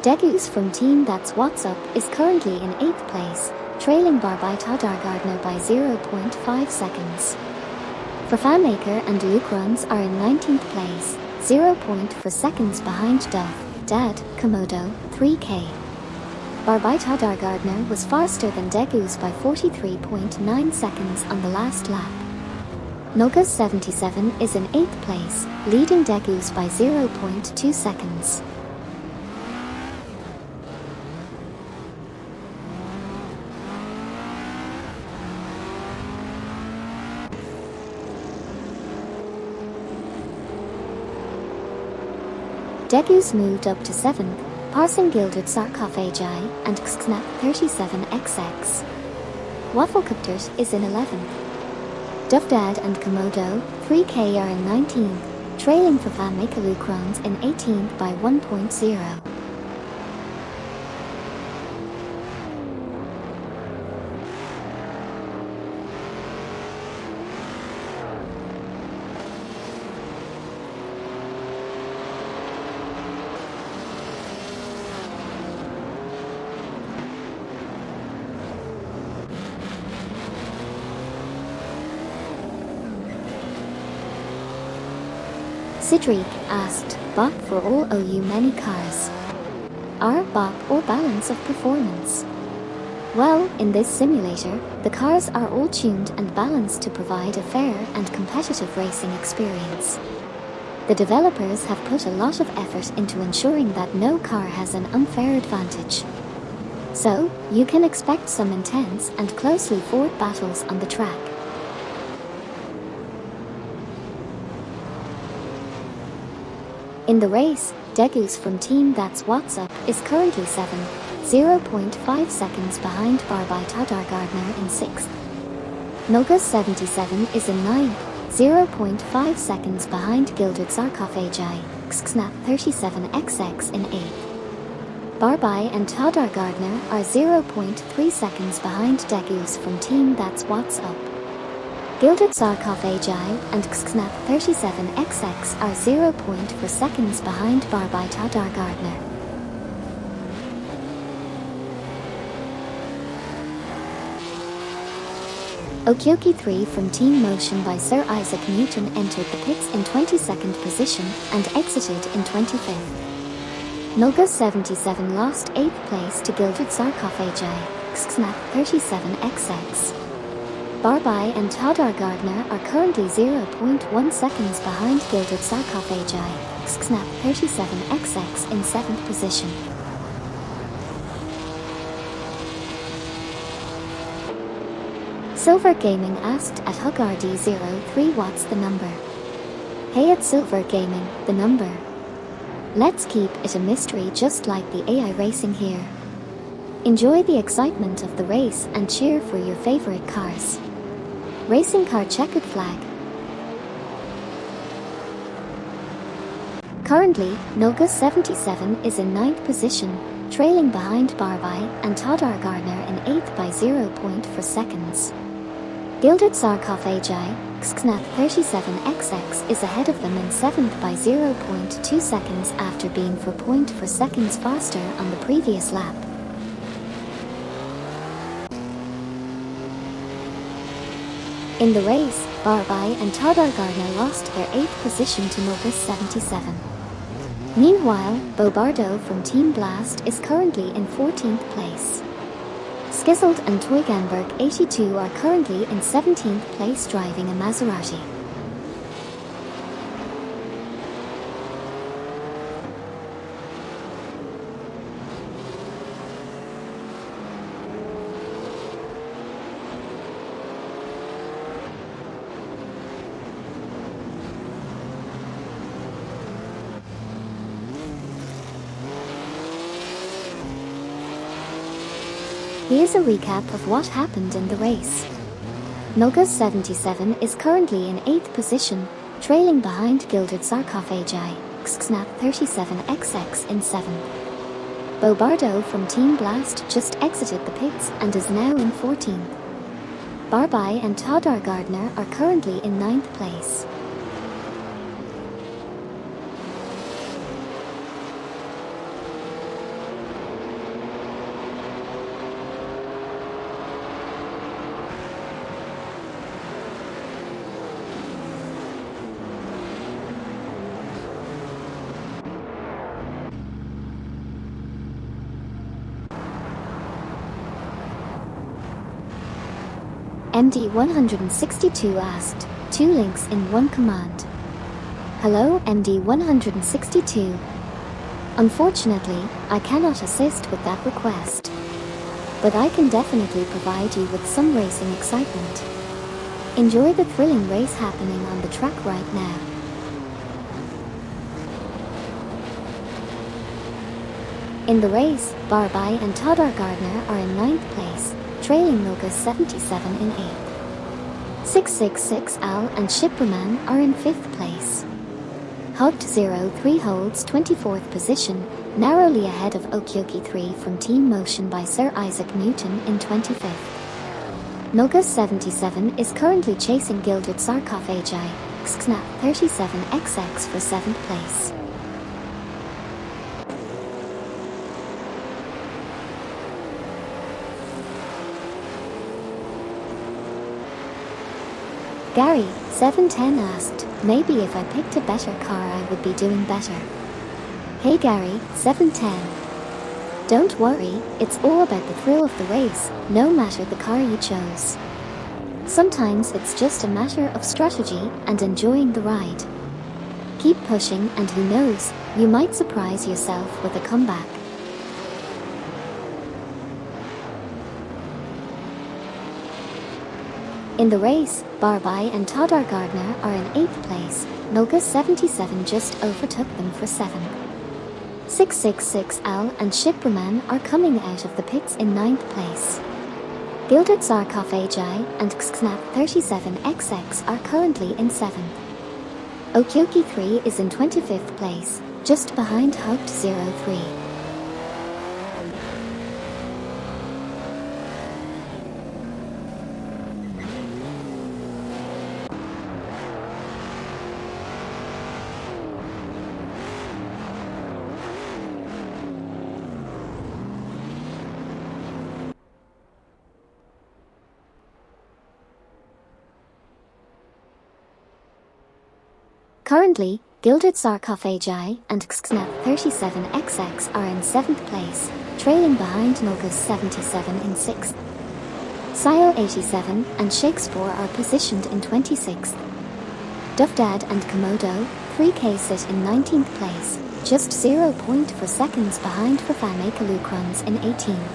Degus from Team That's What's Up is currently in 8th place, trailing Barbai Todar Gardner by 0.5 seconds. Fafamaker and Luke Runs are in 19th place, 0.4 seconds behind Duff, Dad, Komodo, 3K. Barbai Todar Gardner was faster than Degus by 43.9 seconds on the last lap. Nogas 77 is in 8th place, leading Degus by 0.2 seconds. Degus moved up to 7th, passing Gilded Sarcophagi and Xknap 37XX. Wafflecuptert is in 11th. Duffdad and Komodo, 3K are in 19th, trailing Fafamaker Luke Runs in 18th by 1.0. Cedric asked, "Bop for all OU many cars. Are bop or balance of performance?" Well, in this simulator, the cars are all tuned and balanced to provide a fair and competitive racing experience. The developers have put a lot of effort into ensuring that no car has an unfair advantage. So, you can expect some intense and closely fought battles on the track. In the race, Degus from Team That's What's Up is currently 0.5 seconds behind Barby Tadar Gardner in 6th. Nogus 77 is in 9th, 0.5 seconds behind Gilded Sarcophagi, Xxnap 37XX in 8th. Barby and Tadar Gardner are 0.3 seconds behind Degus from Team That's What's Up. Gilded Sarcophagi and Xxnap 37XX are 0.4 seconds behind Barby Tadar Gardner. Okioki 3 from Team Motion by Sir Isaac Newton entered the pits in 22nd position and exited in 25th. Nogus 77 lost 8th place to Gilded Sarcophagi, Xxnap 37XX. Barby and Tadar Gardner are currently 0.1 seconds behind Gilded Sarcophagi, Xxnap 37XX in 7th position. Silver Gaming asked at HugRD03 what's the number? Hey at Silver Gaming, the number. Let's keep it a mystery just like the AI racing here. Enjoy the excitement of the race and cheer for your favorite cars. Racing car checkered flag. Currently, Nogus 77 is in 9th position, trailing behind Barby and Tadar Gardner in 8th by 0.4 seconds. Gilded Sarcophagi, Xxnap 37XX is ahead of them in 7th by 0.2 seconds after being 4.4 seconds faster on the previous lap. In the race, Barby and Tadar Gardner lost their 8th position to Nogus 77. Meanwhile, Bobardo from Team Blast is currently in 14th place. Skizzled and Toyganberg 82 are currently in 17th place driving a Maserati. Here's a recap of what happened in the race. Nogus 77 is currently in 8th position, trailing behind Gilded Sarcophagi, Xxnap 37XX in 7th. Bobardo from Team Blast just exited the pits and is now in 14th. Barby and Tadar Gardner are currently in 9th place. MD162 asked, 2 links in 1 command. Hello MD162. Unfortunately, I cannot assist with that request. But I can definitely provide you with some racing excitement. Enjoy the thrilling race happening on the track right now. In the race, Barby and Tadar Gardner are in 9th place, trailing Nogus 77 in 8th. 666 Al and Shipperman are in 5th place. Hugged 03 holds 24th position, narrowly ahead of Okioki 3 from Team Motion by Sir Isaac Newton in 25th. Nogus 77 is currently chasing Gilded Sarcophagi, Xxnap 37XX for 7th place. Gary, 710 asked, maybe if I picked a better car I would be doing better. Hey Gary, 710. Don't worry, it's all about the thrill of the race, no matter the car you chose. Sometimes it's just a matter of strategy and enjoying the ride. Keep pushing and who knows, you might surprise yourself with a comeback. In the race, Barby and Toddar Gardner are in 8th place, Nolga 77 just overtook them for 7th. 666 Al and Shipraman are coming out of the pits in 9th place. Gilded Zarkov Ajay and Xknap 37XX are currently in 7th. Okyoki 3 is in 25th place, just behind Hugged 03. Currently, Gilded Zarkov Ajay and Xknap 37XX are in 7th place, trailing behind Nolgas 77 in 6th. Sile 87 and Shakespeare are positioned in 26th. Dufdad and Komodo 3K sit in 19th place, just 0.4 seconds behind Fafame Kalukruns in 18th.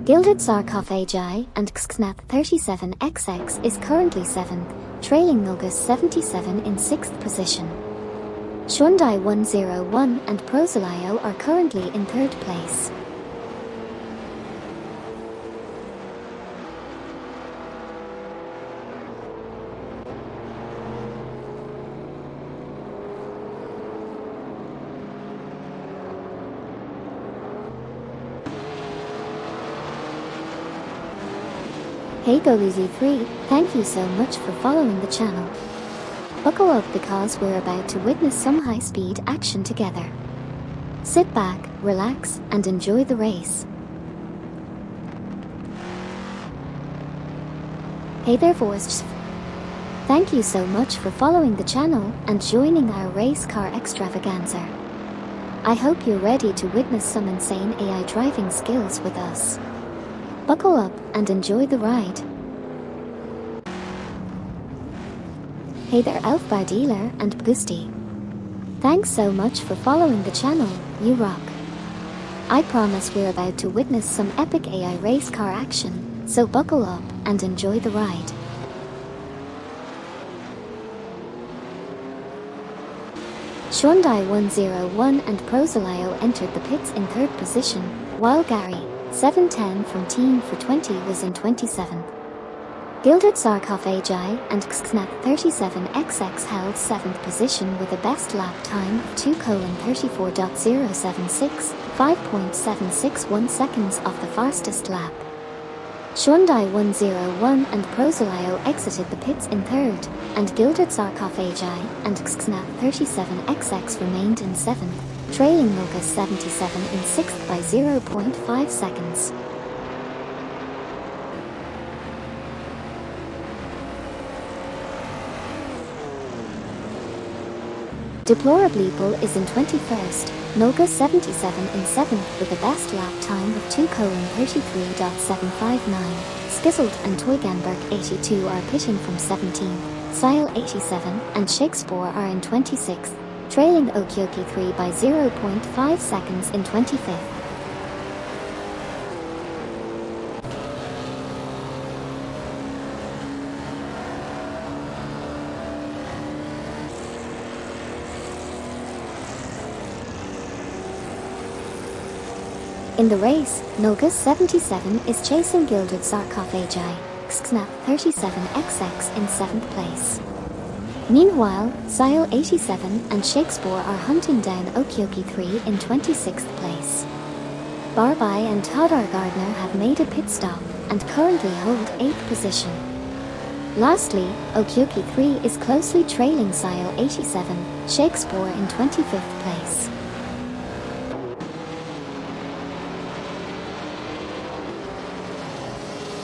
Gilded Zarkov Ajay and Xknap 37XX is currently 7th, trailing Nolgas 77 in 6th position. Shundai 101 and Prosilio are currently in 3rd place. Hey GoLuzy3, thank you so much for following the channel. Buckle up because we're about to witness some high-speed action together. Sit back, relax, and enjoy the race. Hey there Forst. Thank you so much for following the channel and joining our race car extravaganza. I hope you're ready to witness some insane AI driving skills with us. Buckle up and enjoy the ride. Hey there Elfbar Dealer and Bgusti. Thanks so much for following the channel, you rock. I promise we're about to witness some epic AI race car action, so buckle up and enjoy the ride. Shundai 101 and Prosilio entered the pits in 3rd position, while Gary, 710 from Team for 20 was in 27th. Gilded Zarkov Ajay and Xknap 37XX held 7th position with a best lap time of 2:34.076, 5.761 seconds off the fastest lap. Shundai 101 and Prosilio exited the pits in 3rd, and Gilded Zarkov Ajay and Xknap 37XX remained in 7th, trailing Nolgas 77 in 6th by 0.5 seconds. Deplorably Bull is in 21st, Nolgas 77 in 7th with a best lap time of 2:33.759. Skizzled and Toyganberg 82 are pitting from 17th, Sile 87 and Shakespeare are in 26th, trailing Okyoki 3 by 0.5 seconds in 25th. In the race, Nogus 77 is chasing Gilded Sarcophagi, Xknap 37XX in 7th place. Meanwhile, Sile 87 and Shakespeare are hunting down Okioki 3 in 26th place. Barbai and Todar Gardner have made a pit stop and currently hold 8th position. Lastly, Okioki 3 is closely trailing Sile 87, Shakespeare in 25th place.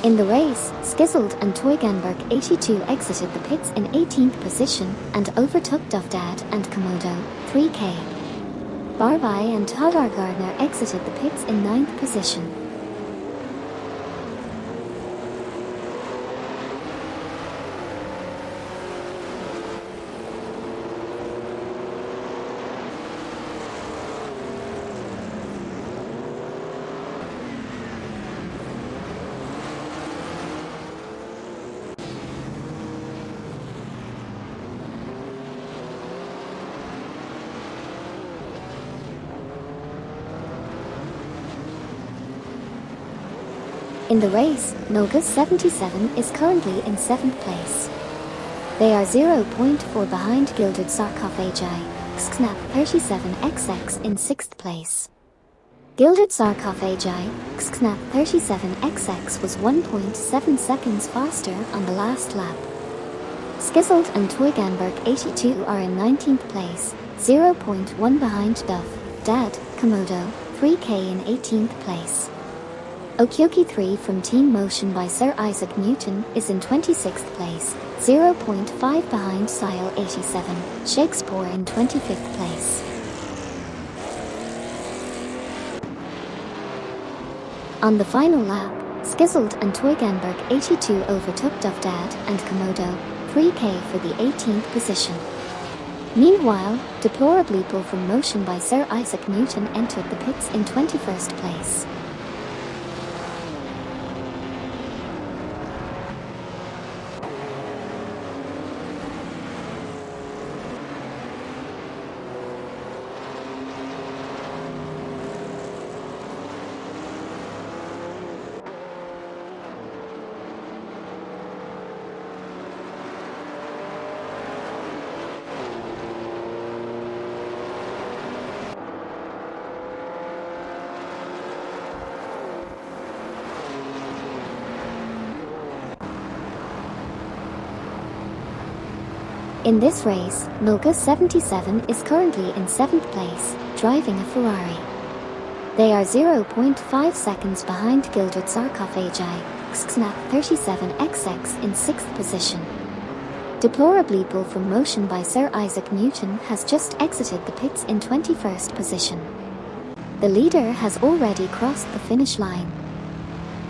In the race, Skizzled and Toyganberg 82 exited the pits in 18th position and overtook Dovdad and Komodo 3K. Barbai and Todar Gardner exited the pits in 9th position. In the race, Nogus 77 is currently in 7th place. They are 0.4 behind Gilded Sarcophagi, Xknap 37XX in 6th place. Gilded Sarcophagi, Xknap 37XX was 1.7 seconds faster on the last lap. Skizzled and Toyganberg 82 are in 19th place, 0.1 behind Duff, Dad, Komodo, 3K in 18th place. Okioki 3 from Team Motion by Sir Isaac Newton is in 26th place, 0.5 behind Sile 87, Shakespeare in 25th place. On the final lap, Skizzled and Toyganberg 82 overtook Dovdad and Komodo 3K for the 18th position. Meanwhile, Deplorably from Motion by Sir Isaac Newton entered the pits in 21st place. In this race, Nogus 77 is currently in 7th place, driving a Ferrari. They are 0.5 seconds behind Gilded Sarcophagi, Xknap 37XX in 6th position. Deplorably from Motion by Sir Isaac Newton has just exited the pits in 21st position. The leader has already crossed the finish line.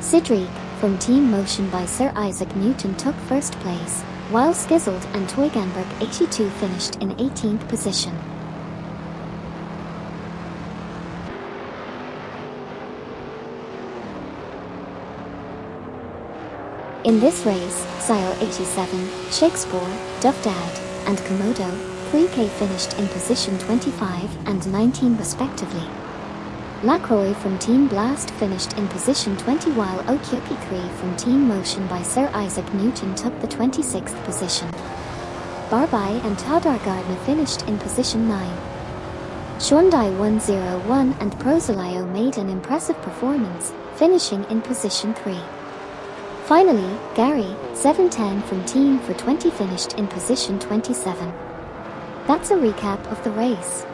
Sidriq from Team Motion by Sir Isaac Newton took first place, while Skizzled and Toyganberg 82 finished in 18th position. In this race, Sile 87, Shakespeare, Dovdad, and Komodo 3K finished in position 25 and 19 respectively. Lacroix from Team Blast finished in position 20 while Okioki 3 from Team Motion by Sir Isaac Newton took the 26th position. Barbai and Todar Gardner finished in position 9. Shondai 101 and Prosolio made an impressive performance, finishing in position 3. Finally, Gary, 710 from Team for 20 finished in position 27. That's a recap of the race.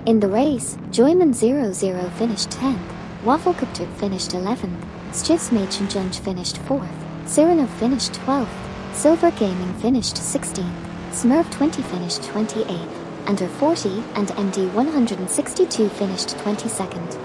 In the race, Joyman 00 finished 10th, Wafflecuptuk finished 11th, Schiffsmädchenjunge finished 4th, Sirenov finished 12th, Silver Gaming finished 16th, Smurf 20 finished 28th, Under 40 and MD 162 finished 22nd.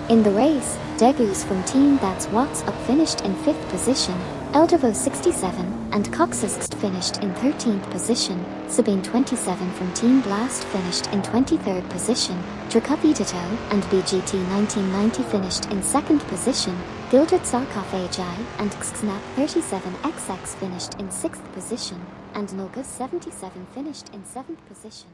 In the race, Degus from Team That's What's Up finished in 5th position, Eldervo 67 and Coxist finished in 13th position, Sabine 27 from Team Blast finished in 23rd position, Drakavitito and BGT 1990 finished in 2nd position, Gildred Sarkov AJ and Xnap 37XX finished in 6th position, and Noga 77 finished in 7th position.